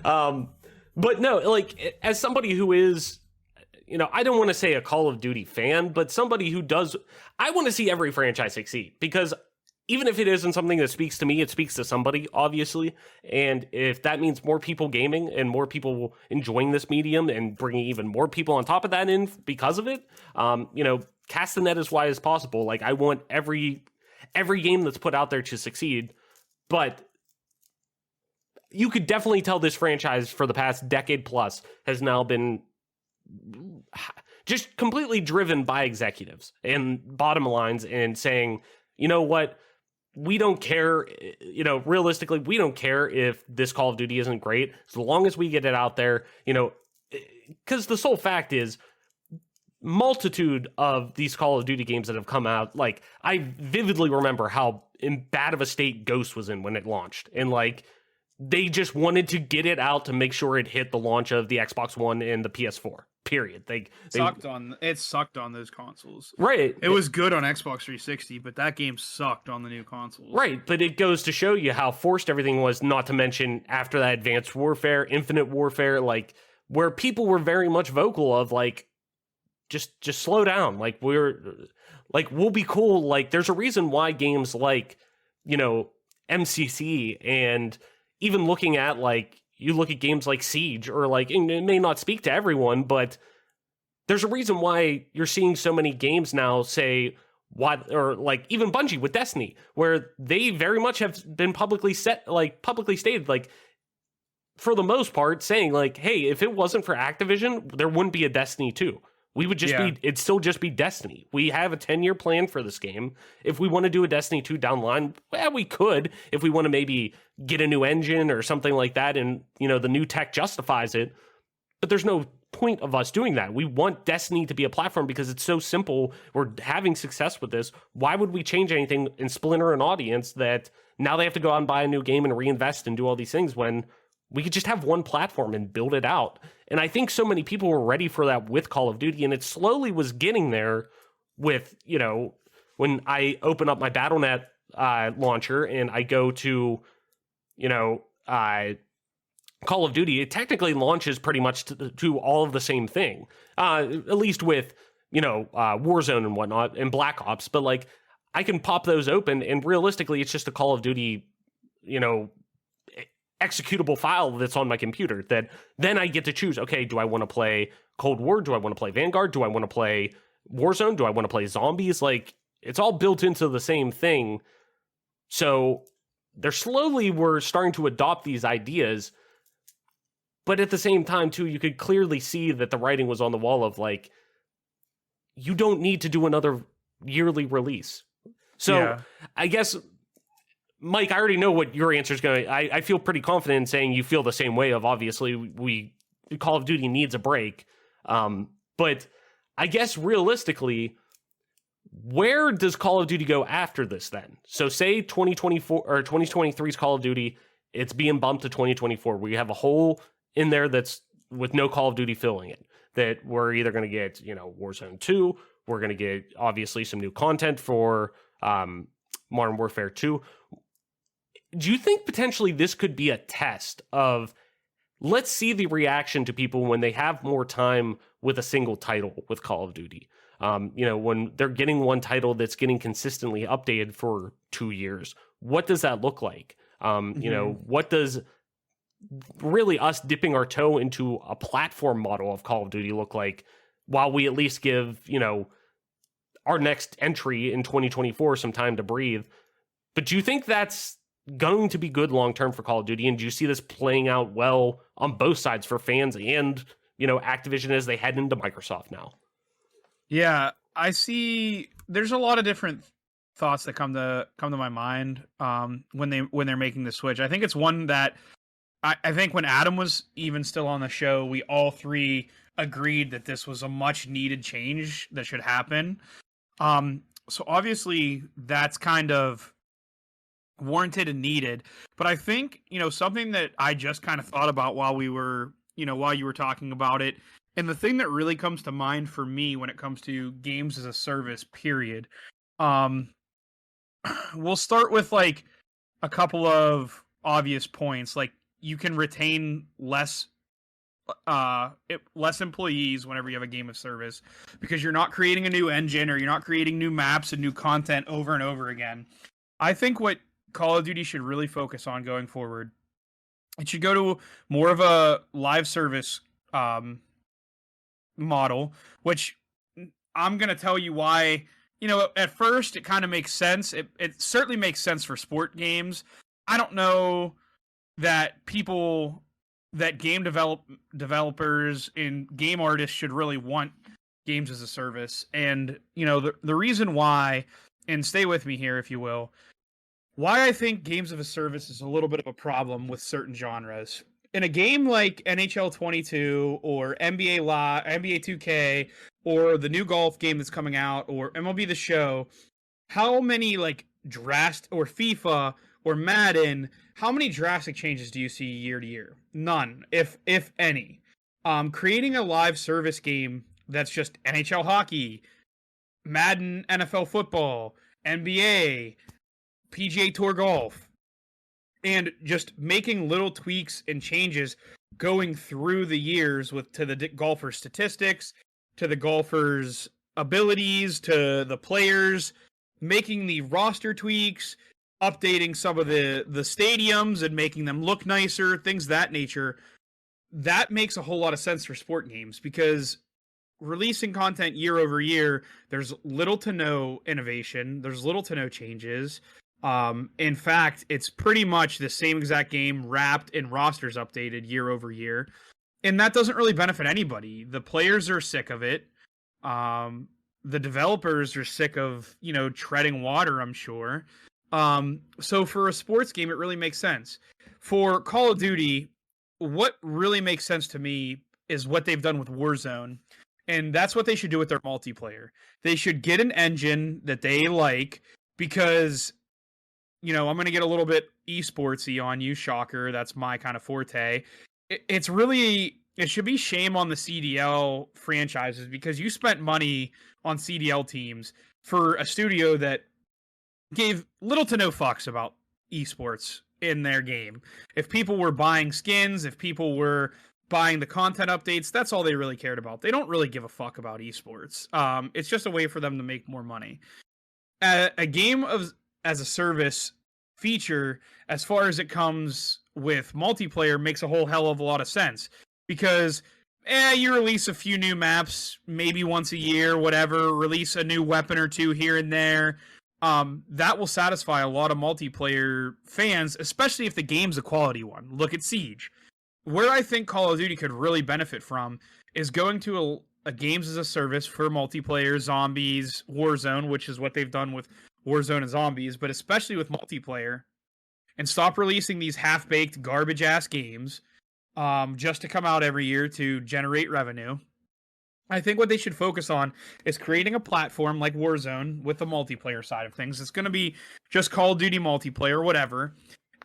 But no, as somebody who is, I don't want to say a Call of Duty fan, but somebody who does, I want to see every franchise succeed, because even if it isn't something that speaks to me, it speaks to somebody, obviously. And if that means more people gaming and more people enjoying this medium and bringing even more people on top of that in because of it, cast the net as wide as possible. I want every game that's put out there to succeed, but you could definitely tell this franchise for the past decade plus has now been just completely driven by executives and bottom lines and saying, you know what, we don't care, realistically, we don't care if this Call of Duty isn't great, as long as we get it out there, because the sole fact is, multitude of these Call of Duty games that have come out, I vividly remember how in bad of a state Ghost was in when it launched, and they just wanted to get it out to make sure it hit the launch of the Xbox One and the PS4. Period. It sucked on those consoles. Right. It was good on Xbox 360, but that game sucked on the new consoles. Right, but it goes to show you how forced everything was, not to mention after that Advanced Warfare, Infinite Warfare, where people were very much vocal of just slow down. We'll be cool. There's a reason why games MCC, and even looking at you look at games like Siege, or and it may not speak to everyone, but there's a reason why you're seeing so many games now say what, or even Bungie with Destiny, where they very much have been publicly stated, for the most part, saying hey, if it wasn't for Activision, there wouldn't be a Destiny 2. We would just it'd still just be Destiny. We have a 10-year plan for this game. If we want to do a Destiny 2 down the line, we could. If we want to maybe get a new engine or something like that, and, the new tech justifies it. But there's no point of us doing that. We want Destiny to be a platform because it's so simple. We're having success with this. Why would we change anything and splinter an audience that now they have to go out and buy a new game and reinvest and do all these things when we could just have one platform and build it out? And I think so many people were ready for that with Call of Duty, and it slowly was getting there with, when I open up my Battle.net launcher and I go to, Call of Duty, it technically launches pretty much to all of the same thing, at least with, Warzone and whatnot and Black Ops. But I can pop those open, and realistically, it's just a Call of Duty, executable file that's on my computer that then I get to choose, okay, do I want to play Cold War? Do I want to play Vanguard? Do I want to play Warzone? Do I want to play zombies? Like, it's all built into the same thing. So they're slowly were starting to adopt these ideas. But at the same time, too, you could clearly see that the writing was on the wall of like, you don't need to do another yearly release. So I guess, Mike, I already know what your answer is going to. I feel pretty confident in saying you feel the same way. Of obviously, Call of Duty needs a break, but I guess realistically, where does Call of Duty go after this then? So say 2024 or 2023's Call of Duty, it's being bumped to 2024. We have a hole in there that's with no Call of Duty filling it. That we're either going to get, Warzone 2, we're going to get obviously some new content for Modern Warfare 2. Do you think potentially this could be a test of, let's see the reaction to people when they have more time with a single title with Call of Duty? When they're getting one title that's getting consistently updated for 2 years, what does that look like? What does really us dipping our toe into a platform model of Call of Duty look like, while we at least give, our next entry in 2024 some time to breathe? But do you think that's going to be good long-term for Call of Duty? And do you see this playing out well on both sides for fans and, Activision as they head into Microsoft now? Yeah, I see. There's a lot of different thoughts that come to my mind when they're making the switch. I think it's one that I think when Adam was even still on the show, we all three agreed that this was a much needed change that should happen. So obviously that's kind of warranted and needed. But I think, something that I just kind of thought about while you were talking about it, and the thing that really comes to mind for me when it comes to games as a service, period. We'll start with like a couple of obvious points. Like, you can retain less employees whenever you have a game of service, because you're not creating a new engine or you're not creating new maps and new content over and over again. I think what Call of Duty should really focus on going forward, it should go to more of a live service model, which I'm going to tell you why. At first it kind of makes sense. It certainly makes sense for sport games. I don't know that game developers and game artists should really want games as a service. And, the reason why, and stay with me here if you will, why I think games of a service is a little bit of a problem with certain genres. In a game like NHL 22 or NBA 2K or the new golf game that's coming out or MLB The Show, how many or FIFA or Madden, how many drastic changes do you see year to year? None, if any. Creating a live service game that's just NHL hockey, Madden NFL football, NBA, PGA Tour golf, and just making little tweaks and changes going through the years to the golfers' statistics, to the golfers' abilities, to the players, making the roster tweaks, updating some of the stadiums and making them look nicer, things of that nature. That makes a whole lot of sense for sport games, because releasing content year over year, there's little to no innovation, there's little to no changes. In fact, it's pretty much the same exact game wrapped in rosters updated year over year. And that doesn't really benefit anybody. The players are sick of it. The developers are sick of, treading water, I'm sure. So for a sports game, it really makes sense. For Call of Duty, what really makes sense to me is what they've done with Warzone. And that's what they should do with their multiplayer. They should get an engine that they like, because I'm going to get a little bit esportsy on you, shocker. That's my kind of forte. It should be shame on the CDL franchises, because you spent money on CDL teams for a studio that gave little to no fucks about esports in their game. If people were buying skins, if people were buying the content updates, that's all they really cared about. They don't really give a fuck about esports. It's just a way for them to make more money. A game as a service feature, as far as it comes with multiplayer makes a whole hell of a lot of sense because you release a few new maps maybe once a year, whatever, release a new weapon or two here and there. That will satisfy a lot of multiplayer fans, especially if the game's a quality one. Look at Siege. Where I think Call of Duty could really benefit from is going to a games as a service for multiplayer, zombies, Warzone, which is what they've done with Warzone and zombies, but especially with multiplayer, and stop releasing these half-baked garbage-ass games just to come out every year to generate revenue. I think what they should focus on is creating a platform like Warzone with the multiplayer side of things. It's going to be just Call of Duty multiplayer, whatever.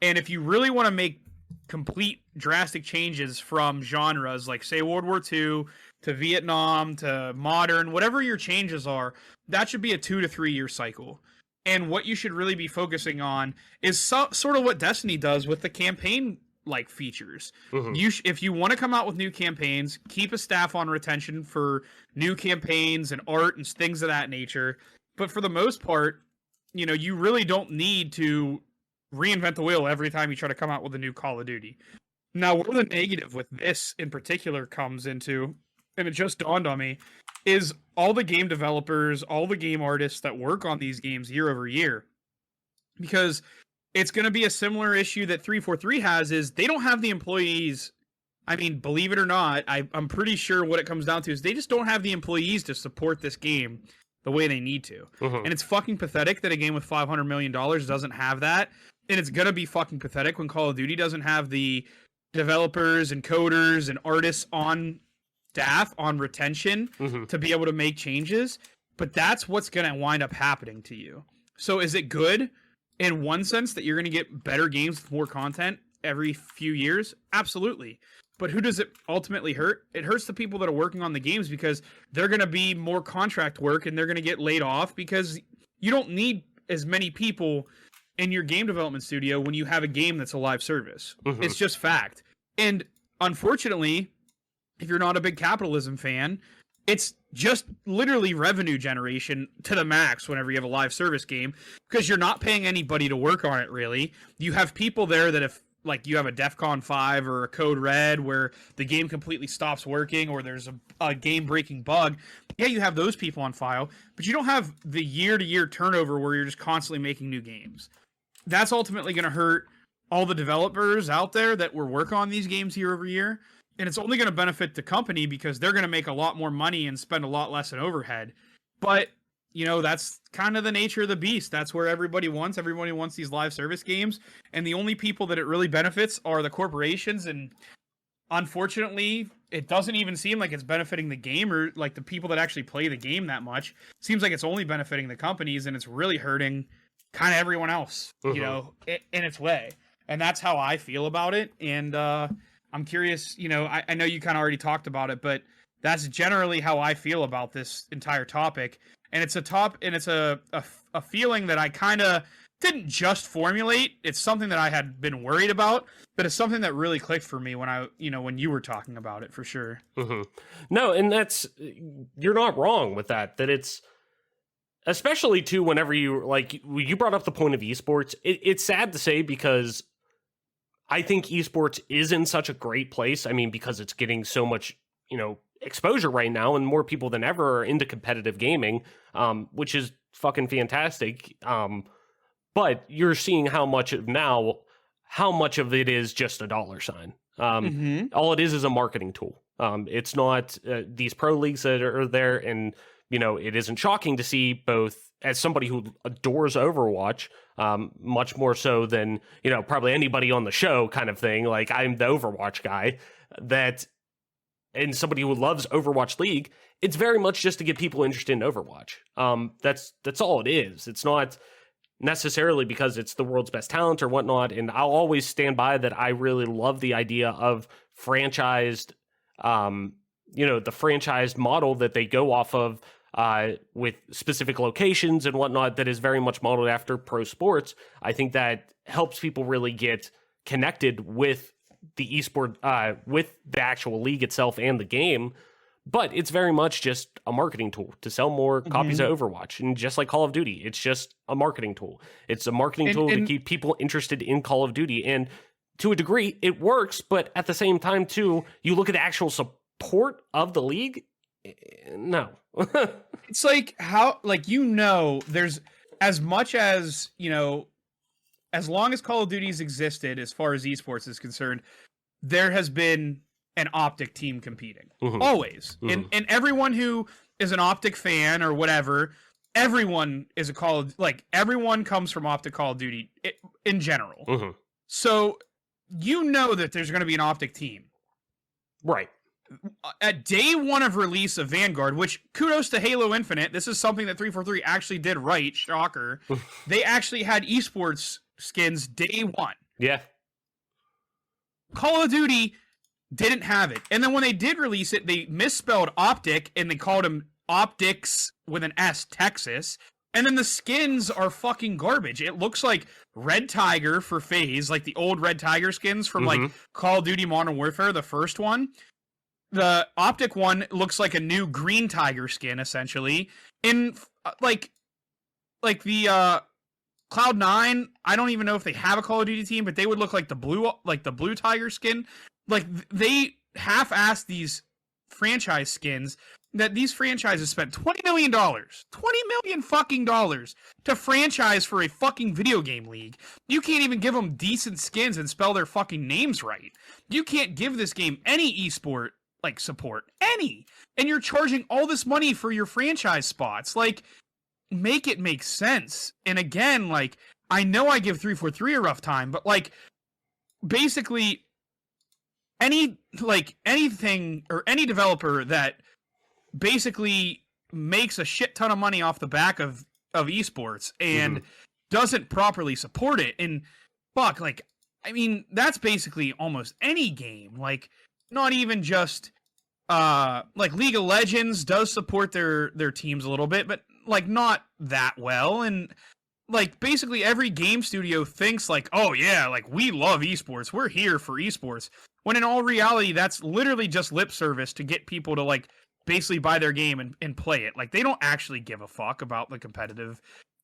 And if you really want to make complete drastic changes from genres like, say, World War II to Vietnam to modern, whatever your changes are, that should be a 2 to 3 year cycle. And what you should really be focusing on is sort of what Destiny does with the campaign like features. If you want to come out with new campaigns, keep a staff on retention for new campaigns and art and things of that nature. But for the most part, you really don't need to reinvent the wheel every time you try to come out with a new Call of Duty. Now, where the negative with this in particular comes into, and it just dawned on me, is all the game developers, all the game artists that work on these games year over year. Because it's going to be a similar issue that 343 has, is they don't have the employees. I mean, believe it or not, I'm pretty sure what it comes down to is they just don't have the employees to support this game the way they need to. And it's fucking pathetic that a game with $500 million doesn't have that. And it's going to be fucking pathetic when Call of Duty doesn't have the developers and coders and artists on staff, on retention, to be able to make changes. But that's what's going to wind up happening to you. So is it good in one sense that you're going to get better games with more content every few years? Absolutely. But who does it ultimately hurt? It hurts the people that are working on the games because they're going to be more contract work and they're going to get laid off because you don't need as many people in your game development studio when you have a game that's a live service. It's just fact. And unfortunately, if you're not a big capitalism fan, it's just literally revenue generation to the max whenever you have a live service game because you're not paying anybody to work on it, really. You have people there that if, like, you have a DEF CON 5 or a Code Red where the game completely stops working or there's a game-breaking bug, yeah, you have those people on file, but you don't have the year-to-year turnover where you're just constantly making new games. That's ultimately going to hurt all the developers out there that were working on these games year over year. And it's only going to benefit the company because they're going to make a lot more money and spend a lot less in overhead. But, that's kind of the nature of the beast. That's where everybody wants. Everybody wants these live service games. And the only people that it really benefits are the corporations. And unfortunately, it doesn't even seem like it's benefiting the game or like the people that actually play the game that much. It seems like it's only benefiting the companies and it's really hurting kind of everyone else, in its way. And that's how I feel about it. And I'm curious, I know you kind of already talked about it, but that's generally how I feel about this entire topic. And it's a feeling that I kind of didn't just formulate. It's something that I had been worried about, but it's something that really clicked for me when you were talking about it, for sure. No, and you're not wrong with that it's, especially too, whenever you brought up the point of esports, it's sad to say because I think esports is in such a great place. I mean, because it's getting so much, exposure right now and more people than ever are into competitive gaming, which is fucking fantastic. But you're seeing how much of it is just a dollar sign. All it is a marketing tool. It's not these pro leagues that are there. And, it isn't shocking to see, both as somebody who adores Overwatch, much more so than, probably anybody on the show kind of thing. Like, I'm the Overwatch guy, and somebody who loves Overwatch League, it's very much just to get people interested in Overwatch. That's all it is. It's not necessarily because it's the world's best talent or whatnot. And I'll always stand by that. I really love the idea of franchised, the franchised model that they go off of, with specific locations and whatnot, that is very much modeled after pro sports. I think that helps people really get connected with the esport, with the actual league itself and the game. But it's very much just a marketing tool to sell more copies of Overwatch. And just like Call of Duty, it's just a marketing tool. It's a marketing tool to keep people interested in Call of Duty. And to a degree, it works, but at the same time, too, you look at the actual support of the league. No. It's like there's as much as, as long as Call of Duty's existed, as far as esports is concerned, there has been an Optic team competing. Always. And everyone who is an Optic fan or whatever, everyone is everyone comes from Optic Call of Duty in general. So that there's going to be an Optic team. Right. At day one of release of Vanguard, which kudos to Halo Infinite, this is something that 343 actually did right, shocker. They actually had esports skins day one. Yeah. Call of Duty didn't have it. And then when they did release it, they misspelled Optic and they called them Optics with an S, Texas. And then the skins are fucking garbage. It looks like Red Tiger for FaZe, like the old Red Tiger skins from like Call of Duty Modern Warfare, the first one. The Optic one looks like a new Green Tiger skin, essentially. In like the Cloud9, I don't even know if they have a Call of Duty team, but they would look like the blue Tiger skin. Like, they half-assed these franchise skins that these franchises spent $20 million. $20 million fucking dollars to franchise for a fucking video game league. You can't even give them decent skins and spell their fucking names right. You can't give this game any esport support. Any. And you're charging all this money for your franchise spots. Like, make it make sense. And again, I know I give 343 a rough time, but basically anything or any developer that basically makes a shit ton of money off the back of esports and doesn't properly support it, and that's basically almost any game. Not even just League of Legends does support their teams a little bit, but not that well. And basically every game studio thinks oh yeah, we love esports, we're here for esports, when in all reality that's literally just lip service to get people to basically buy their game and play it. They don't actually give a fuck about the competitive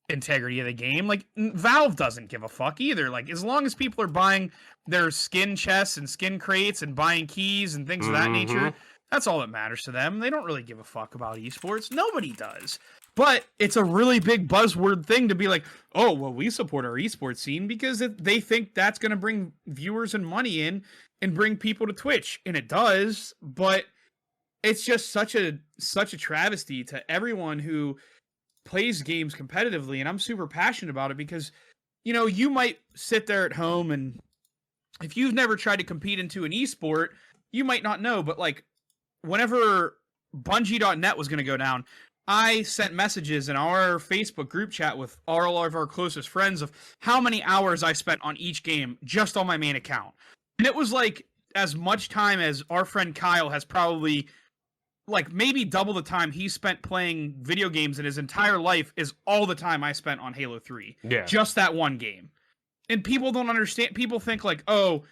integrity of the game. Valve doesn't give a fuck either. As long as people are buying their skin chests and skin crates and buying keys and things of that nature, that's all that matters to them. They don't really give a fuck about esports. Nobody does. But it's a really big buzzword thing to be oh, well, we support our esports scene because they think that's going to bring viewers and money in and bring people to Twitch. And it does, but it's just such a travesty to everyone who plays games competitively. And I'm super passionate about it because, you might sit there at home, and if you've never tried to compete into an esport, you might not know, but whenever Bungie.net was going to go down, I sent messages in our Facebook group chat with all of our closest friends of how many hours I spent on each game just on my main account. And it was as much time as our friend Kyle has probably, maybe double the time he spent playing video games in his entire life is all the time I spent on Halo 3. Yeah. Just that one game. And people don't understand. People think oh,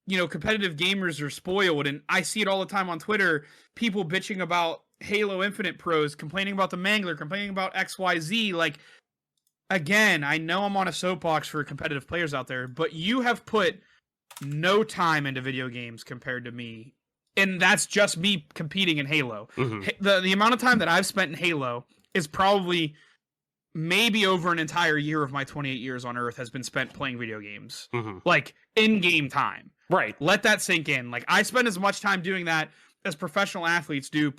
competitive gamers are spoiled. And I see it all the time on Twitter. People bitching about Halo Infinite pros, complaining about the Mangler, complaining about XYZ. Again, I know I'm on a soapbox for competitive players out there, but you have put no time into video games compared to me. And that's just me competing in Halo. The amount of time that I've spent in Halo is probably maybe over an entire year of my 28 years on Earth has been spent playing video games. In-game time. Right. Let that sink in. I spend as much time doing that as professional athletes do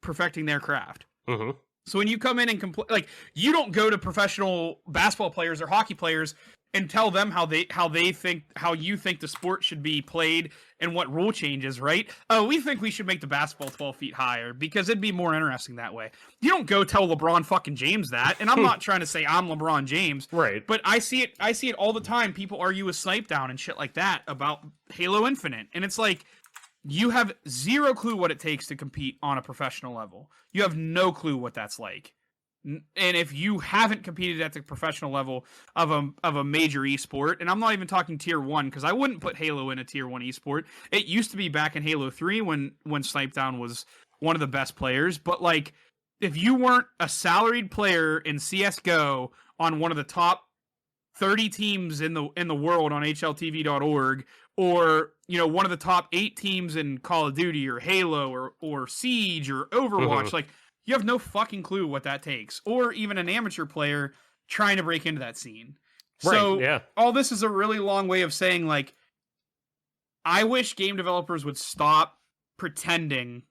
perfecting their craft. So when you come in and complain, you don't go to professional basketball players or hockey players and tell them how you think the sport should be played and what rule changes, right? Oh, we think we should make the basketball 12 feet higher because it'd be more interesting that way. You don't go tell LeBron fucking James that, and I'm not trying to say I'm LeBron James, right? But I see it all the time. People argue with Snipedown and shit like that about Halo Infinite, and it's you have zero clue what it takes to compete on a professional level. You have no clue what that's like. And if you haven't competed at the professional level of a major esport, and I'm not even talking tier 1, because I wouldn't put Halo in a tier 1 esport. It used to be back in Halo 3 when Snipedown was one of the best players. But if you weren't a salaried player in CSGO on one of the top 30 teams in the world on hltv.org, or one of the top 8 teams in Call of Duty or Halo or Siege or Overwatch. Like, you have no fucking clue what that takes, or even an amateur player trying to break into that scene. So all this is a really long way of saying, like, I wish game developers would stop pretending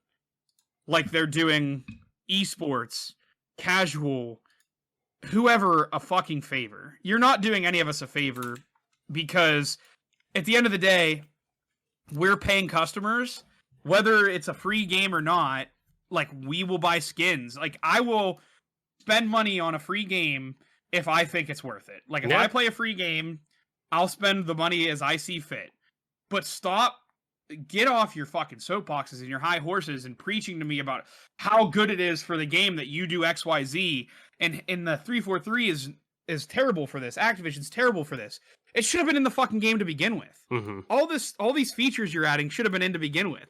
like they're doing esports, casual, whoever a fucking favor. You're not doing any of us a favor, because at the end of the day, we're paying customers, whether it's a free game or not. Like, we will buy skins. Like, I will spend money on a free game if I think it's worth it. Like, if I play a free game, I'll spend the money as I see fit. But get off your fucking soapboxes and your high horses and preaching to me about how good it is for the game that you do XYZ. And the 343 is terrible for this. Activision's terrible for this. It should have been in the fucking game to begin with. Mm-hmm. All these features you're adding should have been in to begin with.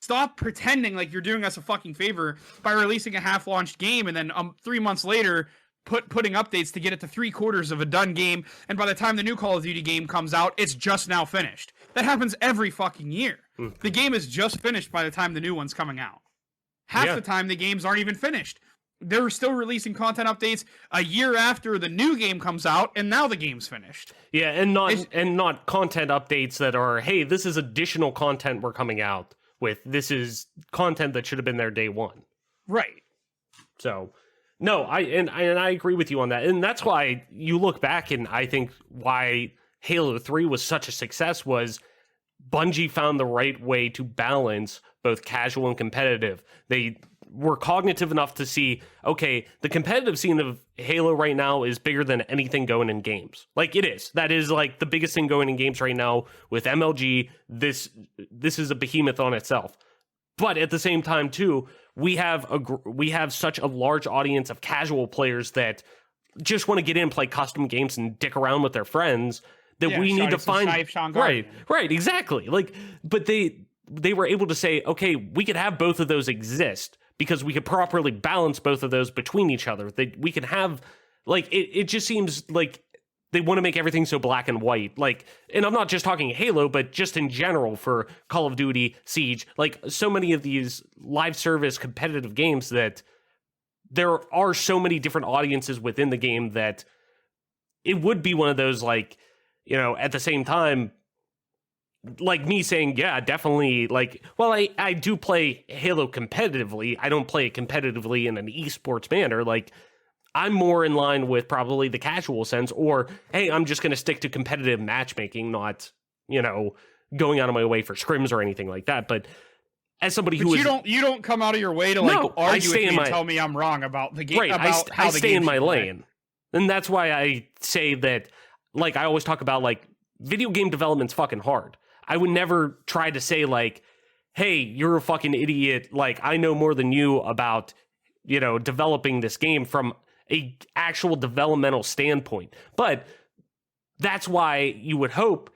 Stop pretending like you're doing us a fucking favor by releasing a half-launched game and then 3 months later putting updates to get it to 3/4 of a done game, and by the time the new Call of Duty game comes out, it's just now finished. That happens every fucking year. Mm-hmm. The game is just finished by the time the new one's coming out. Half the time, the games aren't even finished. They're still releasing content updates a year after the new game comes out, and now the game's finished. Yeah, and not content updates that are, hey, this is additional content we're coming out with. This is content that should have been there day one. Right. So, no, I agree with you on that. And that's why you look back, and I think why Halo 3 was such a success was Bungie found the right way to balance both casual and competitive. They were cognitive enough to see, okay, the competitive scene of Halo right now is bigger than anything going in games. Like, it is. That is, like, the biggest thing going in games right now with MLG. This is a behemoth on itself. But at the same time, too, we have such a large audience of casual players that just want to get in, play custom games, and dick around with their friends. That we need to find right, exactly. Like, but they were able to say, okay, we could have both of those exist because we could properly balance both of those between each other. We can have, like, it just seems like they want to make everything so black and white. Like, and I'm not just talking Halo, but just in general for Call of Duty, Siege, like so many of these live service competitive games that there are so many different audiences within the game that it would be one of those, like, at the same time, like me saying, yeah, definitely, like, well, I do play Halo competitively. I don't play it competitively in an esports manner. Like, I'm more in line with probably the casual sense, or, hey, I'm just going to stick to competitive matchmaking, not, going out of my way for scrims or anything like that. But as somebody who you don't come out of your way to argue with me and tell me I'm wrong about the game. Right, I stay in my lane. And that's why I say that, like, I always talk about, like, video game development's fucking hard. I would never try to say, like, hey, you're a fucking idiot. Like, I know more than you about, developing this game from a actual developmental standpoint. But that's why you would hope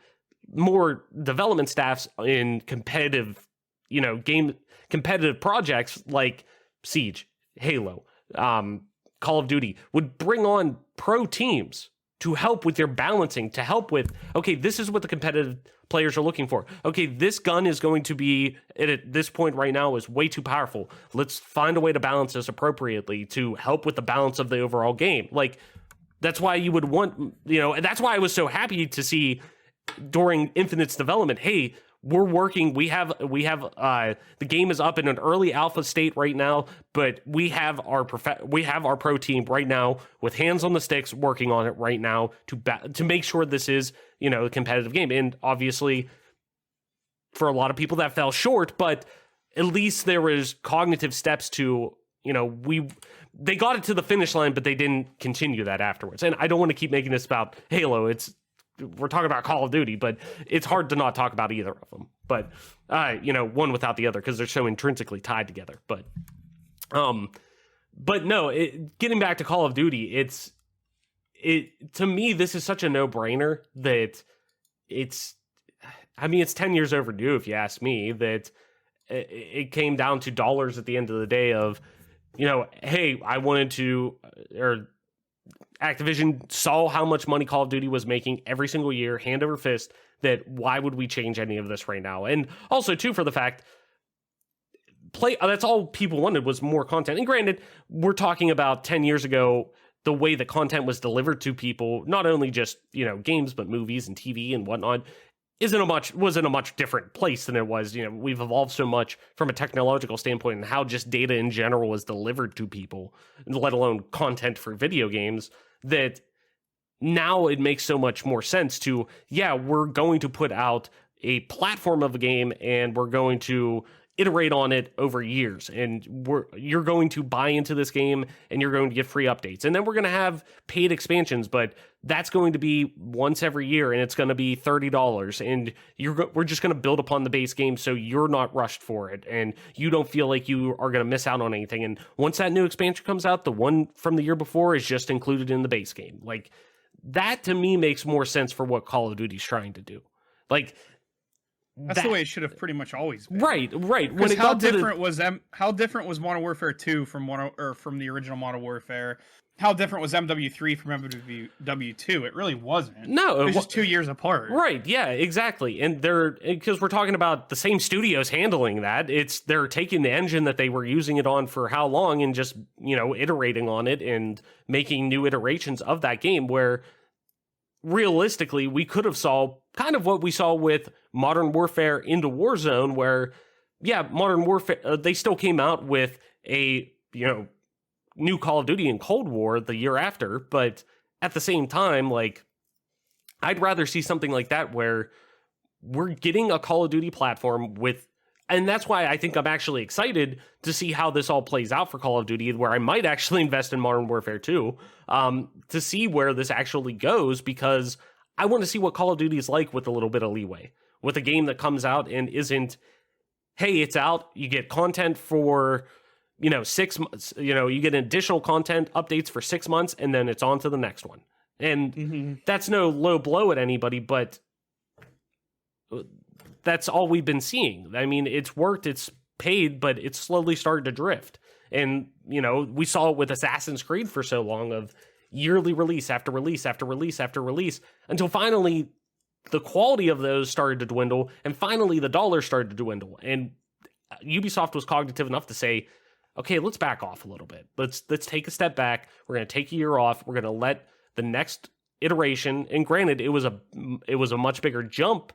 more development staffs in competitive, competitive projects like Siege, Halo, Call of Duty would bring on pro teams to help with your balancing, to help with, okay, this is what the competitive players are looking for. Okay, this gun is going to be, at this point right now, is way too powerful. Let's find a way to balance this appropriately to help with the balance of the overall game. Like, that's why you would want, and that's why I was so happy to see during Infinite's development, hey, we're working, we have the game is up in an early alpha state right now, but we have our pro team right now with hands on the sticks working on it right now to make sure this is, a competitive game. And obviously for a lot of people that fell short, but at least there was cognitive steps to, they got it to the finish line, but they didn't continue that afterwards. And I don't want to keep making this about Halo. We're talking about Call of Duty, but it's hard to not talk about either of them. But, one without the other, because they're so intrinsically tied together. But no, getting back to Call of Duty, to me, this is such a no-brainer that it's 10 years overdue, if you ask me, that it came down to dollars at the end of the day of, hey, I wanted to, or Activision saw how much money Call of Duty was making every single year, hand over fist, that why would we change any of this right now? And also, too, for the fact, that's all people wanted was more content. And granted, we're talking about 10 years ago, the way that content was delivered to people, not only just, games, but movies and TV and whatnot, was in a much different place than it was. We've evolved so much from a technological standpoint and how just data in general is delivered to people, let alone content for video games, that now it makes so much more sense to, we're going to put out a platform of a game and we're going to iterate on it over years, and you're going to buy into this game and you're going to get free updates, and then we're going to have paid expansions, but that's going to be once every year and it's going to be $30, and we're just going to build upon the base game so you're not rushed for it and you don't feel like you are going to miss out on anything. And once that new expansion comes out, the one from the year before is just included in the base game. Like, that to me makes more sense for what Call of Duty's trying to do. Like, that's the way it should have pretty much always been. Right. When how different was Modern Warfare 2 from the original Modern Warfare? How different was MW3 from MW2? It really wasn't. No, it was just 2 years apart. Right. Yeah. Exactly. And because we're talking about the same studios handling that. They're taking the engine that they were using it on for how long and just iterating on it and making new iterations of that game. Where realistically, we could have saw kind of what we saw with Modern Warfare into Warzone, where, Modern Warfare, they still came out with a, new Call of Duty and Cold War the year after, but at the same time, like, I'd rather see something like that where we're getting a Call of Duty platform and that's why I think I'm actually excited to see how this all plays out for Call of Duty, where I might actually invest in Modern Warfare 2, to see where this actually goes, because I want to see what Call of Duty is like with a little bit of leeway. With a game that comes out and isn't, hey, it's out, you get content for, 6 months, you get additional content updates for 6 months, and then it's on to the next one. And that's no low blow at anybody, but that's all we've been seeing. I mean, it's worked, it's paid, but it's slowly started to drift. And, we saw it with Assassin's Creed for so long, of yearly release after release after release after release, until finally the quality of those started to dwindle, and finally the dollar started to dwindle. And Ubisoft was cognitive enough to say, okay, let's back off a little bit. Let's take a step back. We're going to take a year off. We're going to let the next iteration, and granted, it was a much bigger jump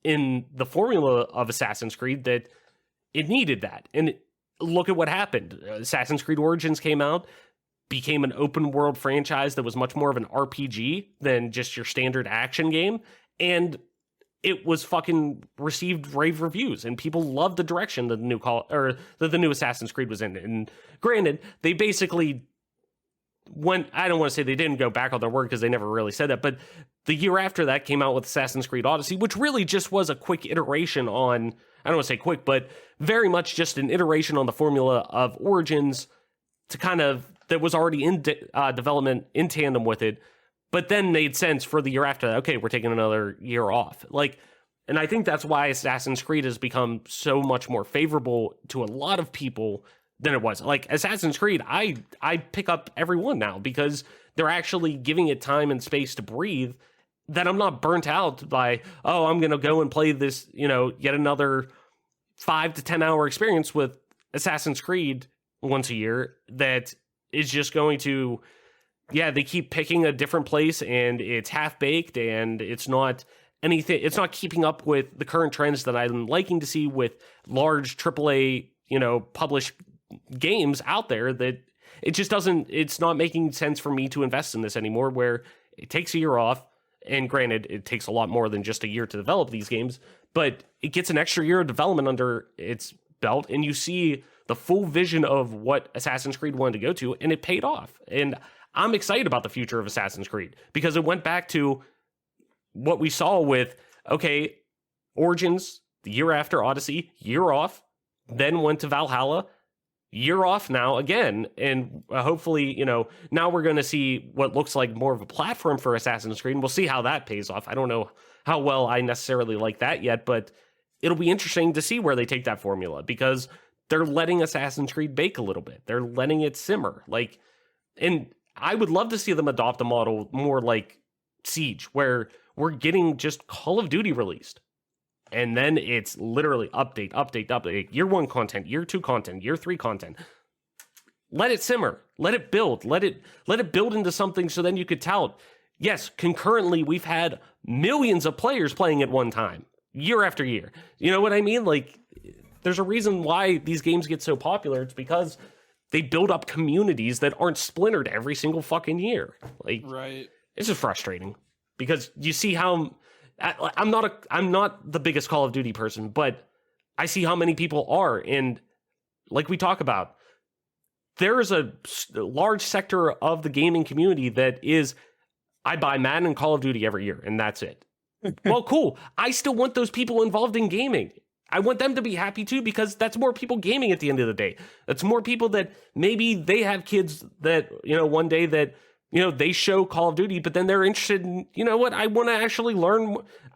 in the formula of Assassin's Creed, that it needed that. And look at what happened. Assassin's Creed Origins came out, became an open world franchise that was much more of an RPG than just your standard action game. And it was fucking received rave reviews, and people loved the direction that the new Assassin's Creed was in. And granted, they basically I don't want to say they didn't go back on their word, because they never really said that, but the year after that came out with Assassin's Creed Odyssey, which really just was a quick iteration on, I don't want to say quick, but very much just an iteration on the formula of Origins, that was already in development in tandem with it, but then made sense for the year after that. Okay, we're taking another year off. And I think that's why Assassin's Creed has become so much more favorable to a lot of people than it was. Like, Assassin's Creed, I pick up every one now, because they're actually giving it time and space to breathe, that I'm not burnt out by, I'm going to go and play this, yet another 5 to 10 hour experience with Assassin's Creed once a year, that is just going to, they keep picking a different place, and it's half-baked, and it's not anything, it's not keeping up with the current trends that I'm liking to see with large AAA, published games out there, that it just doesn't, it's not making sense for me to invest in this anymore, where it takes a year off. And granted, it takes a lot more than just a year to develop these games, but it gets an extra year of development under its belt, and you see the full vision of what Assassin's Creed wanted to go to, and it paid off. And I'm excited about the future of Assassin's Creed, because it went back to what we saw with, okay, Origins, the year after Odyssey, year off, then went to Valhalla, year off now again, and hopefully, now we're going to see what looks like more of a platform for Assassin's Creed, and we'll see how that pays off. I don't know how well I necessarily like that yet, but it'll be interesting to see where they take that formula, because they're letting Assassin's Creed bake a little bit. They're letting it simmer. And I would love to see them adopt a model more like Siege, where we're getting just Call of Duty released. And then it's literally update, year 1 content, year 2 content, year 3 content. Let it simmer, let it build, let it build into something so then you could tout. Yes, concurrently, we've had millions of players playing at one time, year after year. You know what I mean? Like, there's a reason why these games get so popular. It's because they build up communities that aren't splintered every single fucking year. Like, Right. it's just frustrating because you see how I'm not the biggest Call of Duty person, but I see how many people are, and like we talk about, there is a large sector of the gaming community that is, I buy Madden and Call of Duty every year, and that's it. Well, cool. I still want those people involved in gaming. I want them to be happy too, because that's more people gaming at the end of the day. That's more people that maybe they have kids that, one day that, they show Call of Duty, but then they're interested in, I want to actually learn.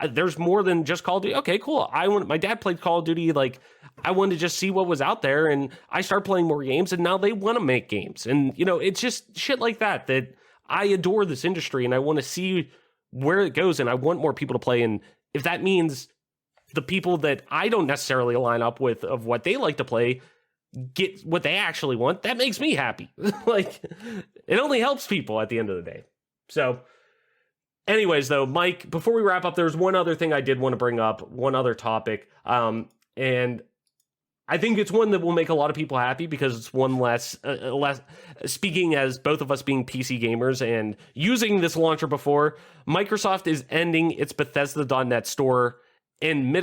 There's more than just Call of Duty. Okay, cool. My dad played Call of Duty. Like, I wanted to just see what was out there, and I started playing more games, and now they want to make games. And, it's just shit like that I adore this industry, and I want to see where it goes, and I want more people to play. And if that means the people that I don't necessarily line up with of what they like to play get what they actually want, that makes me happy. Like, it only helps people at the end of the day. So anyways, though, Mike, before we wrap up, there's one other thing I did want to bring up, one other topic. And I think it's one that will make a lot of people happy because it's one less, speaking as both of us being PC gamers and using this launcher before, Microsoft is ending its Bethesda.net store and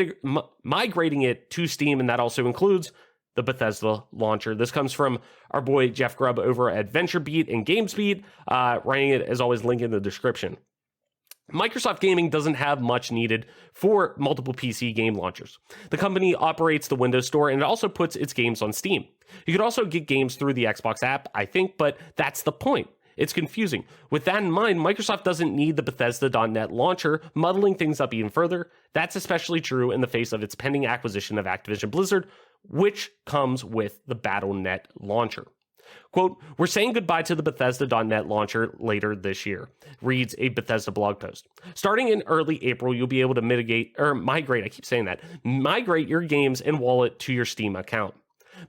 migrating it to Steam, and that also includes the Bethesda launcher. This comes from our boy Jeff Grubb over at VentureBeat and GamesBeat, writing it, as always, link in the description. Microsoft Gaming doesn't have much needed for multiple PC game launchers. The company operates the Windows Store, and it also puts its games on Steam. You could also get games through the Xbox app, I think, but that's the point. It's confusing. With that in mind, Microsoft doesn't need the Bethesda.net launcher, muddling things up even further. That's especially true in the face of its pending acquisition of Activision Blizzard, which comes with the Battle.net launcher. Quote, "We're saying goodbye to the Bethesda.net launcher later this year," reads a Bethesda blog post. "Starting in early April, you'll be able to migrate your games and wallet to your Steam account.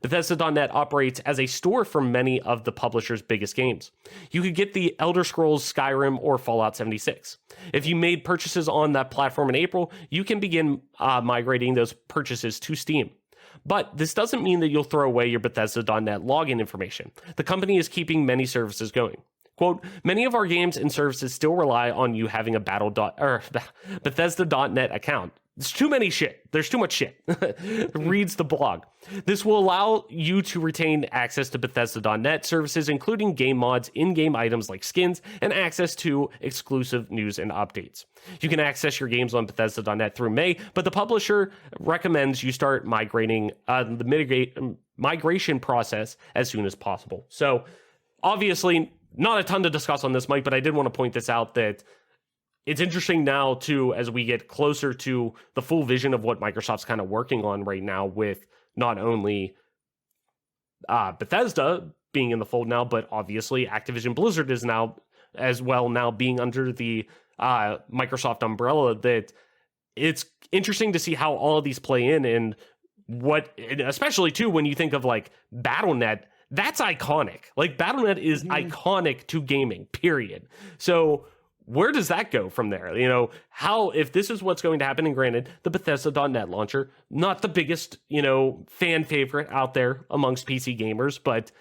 Bethesda.net operates as a store for many of the publisher's biggest games. You could get the Elder Scrolls, Skyrim, or Fallout 76. If you made purchases on that platform in April, you can begin migrating those purchases to Steam. But this doesn't mean that you'll throw away your Bethesda.net login information. The company is keeping many services going. Quote, "Many of our games and services still rely on you having a Bethesda.net account. There's too much shit," reads the blog. "This will allow you to retain access to Bethesda.net services, including game mods, in-game items like skins, and access to exclusive news and updates. You can access your games on Bethesda.net through May, but the publisher recommends you start migrating the migration process as soon as possible." So, obviously, not a ton to discuss on this, Mike, but I did want to point this out that it's interesting now, too, as we get closer to the full vision of what Microsoft's kind of working on right now with not only Bethesda being in the fold now, but obviously Activision Blizzard is now as well now being under the Microsoft umbrella, that it's interesting to see how all of these play in and especially, too, when you think of like Battle.net, that's iconic. Like Battle.net is iconic to gaming, period. So where does that go from there? If this is what's going to happen, and granted, the Bethesda.net launcher, not the biggest, fan favorite out there amongst PC gamers, but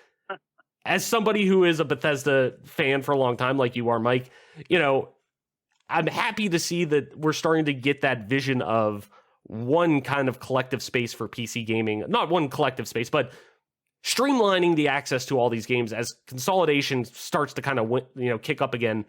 as somebody who is a Bethesda fan for a long time, like you are, Mike, I'm happy to see that we're starting to get that vision of one kind of collective space for PC gaming. Not one collective space, but streamlining the access to all these games as consolidation starts to kind of, kick up again.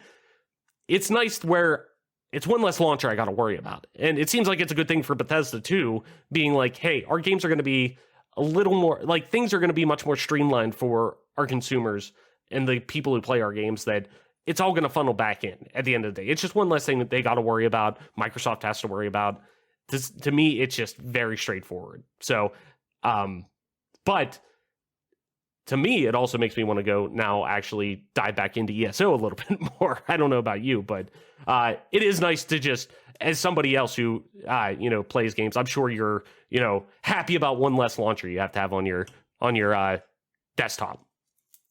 It's nice where it's one less launcher I got to worry about. And it seems like it's a good thing for Bethesda too, being like, hey, our games are going to be a little more, like things are going to be much more streamlined for our consumers and the people who play our games, that it's all going to funnel back in at the end of the day. It's just one less thing that they got to worry about. Microsoft has to worry about. This, to me, it's just very straightforward. So, but to me, it also makes me want to go now actually dive back into ESO a little bit more. I don't know about you, but it is nice to just, as somebody else who, plays games, I'm sure you're, happy about one less launcher you have to have on your desktop.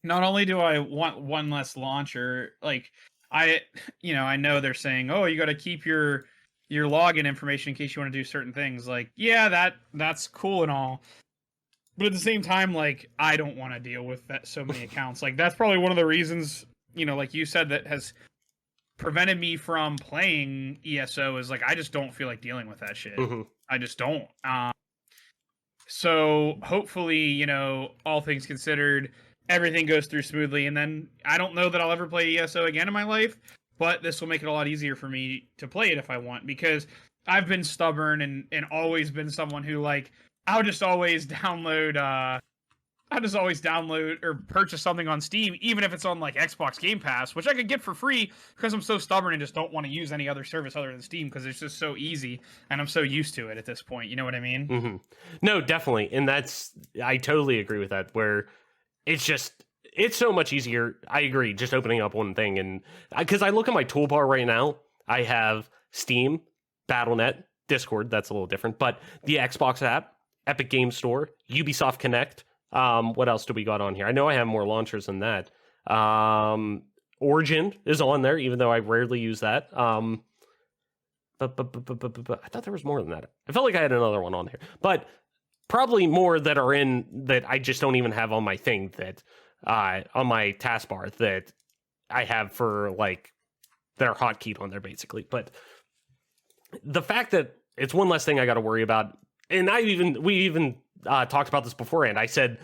Not only do I want one less launcher, like I know they're saying, oh, you got to keep your login information in case you want to do certain things. Like, yeah, that's cool and all. But at the same time, like, I don't want to deal with so many accounts. Like, that's probably one of the reasons, like you said, that has prevented me from playing ESO is, like, I just don't feel like dealing with that shit. Mm-hmm. I just don't. So hopefully, all things considered, everything goes through smoothly. And then I don't know that I'll ever play ESO again in my life, but this will make it a lot easier for me to play it if I want, because I've been stubborn and always been someone who, like, I'll just always download or purchase something on Steam, even if it's on like Xbox Game Pass, which I could get for free because I'm so stubborn and just don't want to use any other service other than Steam because it's just so easy and I'm so used to it at this point. You know what I mean? Mm-hmm. No, definitely. And I totally agree with that, where it's so much easier. I agree. Just opening up one thing. And because I look at my toolbar right now, I have Steam, Battle.net, Discord. That's a little different, but the Xbox app, Epic Game Store, Ubisoft Connect. What else do we got on here? I know I have more launchers than that. Origin is on there, even though I rarely use that. But I thought there was more than that. I felt like I had another one on here, but probably more that are in that I just don't even have on my thing that on my taskbar that I have for like that are hotkeyed on there basically. But the fact that it's one less thing I got to worry about. And we even talked about this beforehand. I said,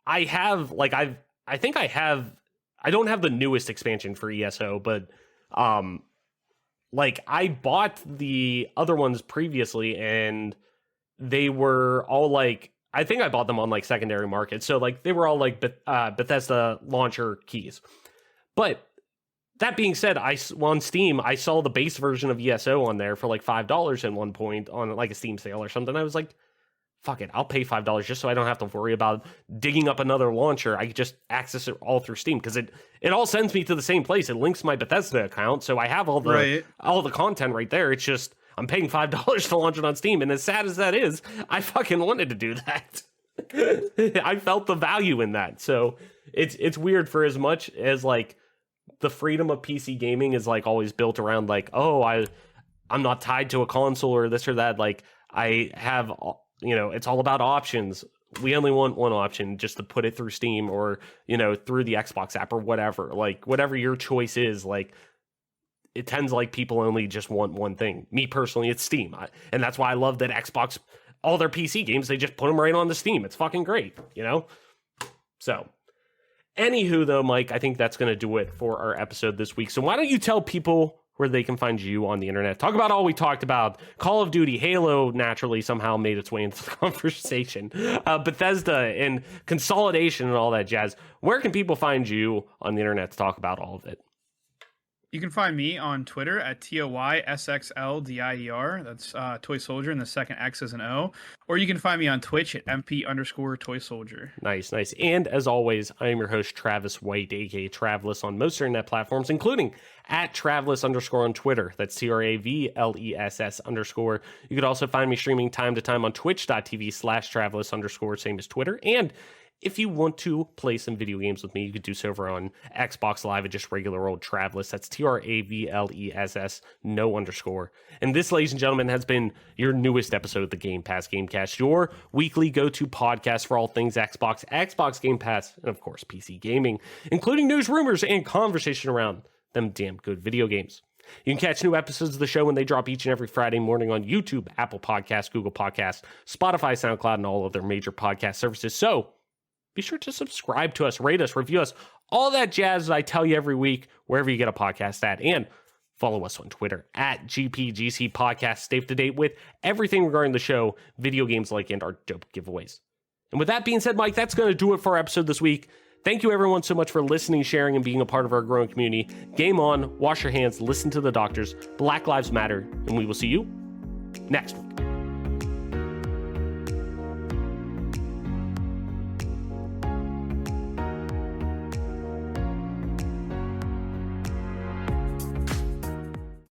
I don't have the newest expansion for ESO, but I bought the other ones previously and they were all like, I think I bought them on like secondary market. So like they were all like Bethesda launcher keys. But that being said, on Steam, I saw the base version of ESO on there for like $5 at one point on like a Steam sale or something. I was like, fuck it, I'll pay $5 just so I don't have to worry about digging up another launcher. I could just access it all through Steam because it all sends me to the same place. It links my Bethesda account, so I have all the content right there. It's just I'm paying $5 to launch it on Steam, and as sad as that is, I fucking wanted to do that. I felt the value in that. So it's weird for as much as like the freedom of PC gaming is like always built around like, oh, I'm not tied to a console or this or that. Like I have, it's all about options. We only want one option, just to put it through Steam or, through the Xbox app or whatever. Like whatever your choice is, like it tends like people only just want one thing. Me personally, it's Steam. And that's why I love that Xbox, all their PC games, they just put them right on the Steam. It's fucking great, So anywho, though, Mike, I think that's going to do it for our episode this week. So why don't you tell people where they can find you on the internet? Talk about all we talked about. Call of Duty, Halo naturally somehow made its way into the conversation. Bethesda and consolidation and all that jazz. Where can people find you on the internet to talk about all of it? You can find me on Twitter at TOYSXLDIER. That's Toy Soldier, and the second X is an O. Or you can find me on Twitch at MP_Toy Soldier. Nice. And as always, I am your host, Travis White, aka Travlis, on most internet platforms, including at Travlis_ on Twitter. That's TRAVLESS_. You could also find me streaming time to time on twitch.tv/Travlis_, same as Twitter. And if you want to play some video games with me, you could do so over on Xbox Live at just regular old Travlis. That's TRAVLESS, no underscore. And this, ladies and gentlemen, has been your newest episode of the Gamecast, your weekly go-to podcast for all things Xbox, Xbox Game Pass, and of course, PC gaming, including news, rumors, and conversation around them damn good video games. You can catch new episodes of the show when they drop each and every Friday morning on YouTube, Apple Podcasts, Google Podcasts, Spotify, SoundCloud, and all of their major podcast services. So be sure to subscribe to us, rate us, review us, all that jazz that I tell you every week, wherever you get a podcast at. And follow us on Twitter at GPGC Podcast. Stay up to date with everything regarding the show, video games like, and our dope giveaways. And with that being said, Mike, that's going to do it for our episode this week. Thank you everyone so much for listening, sharing, and being a part of our growing community. Game on, wash your hands, listen to the doctors. Black Lives Matter, and we will see you next week.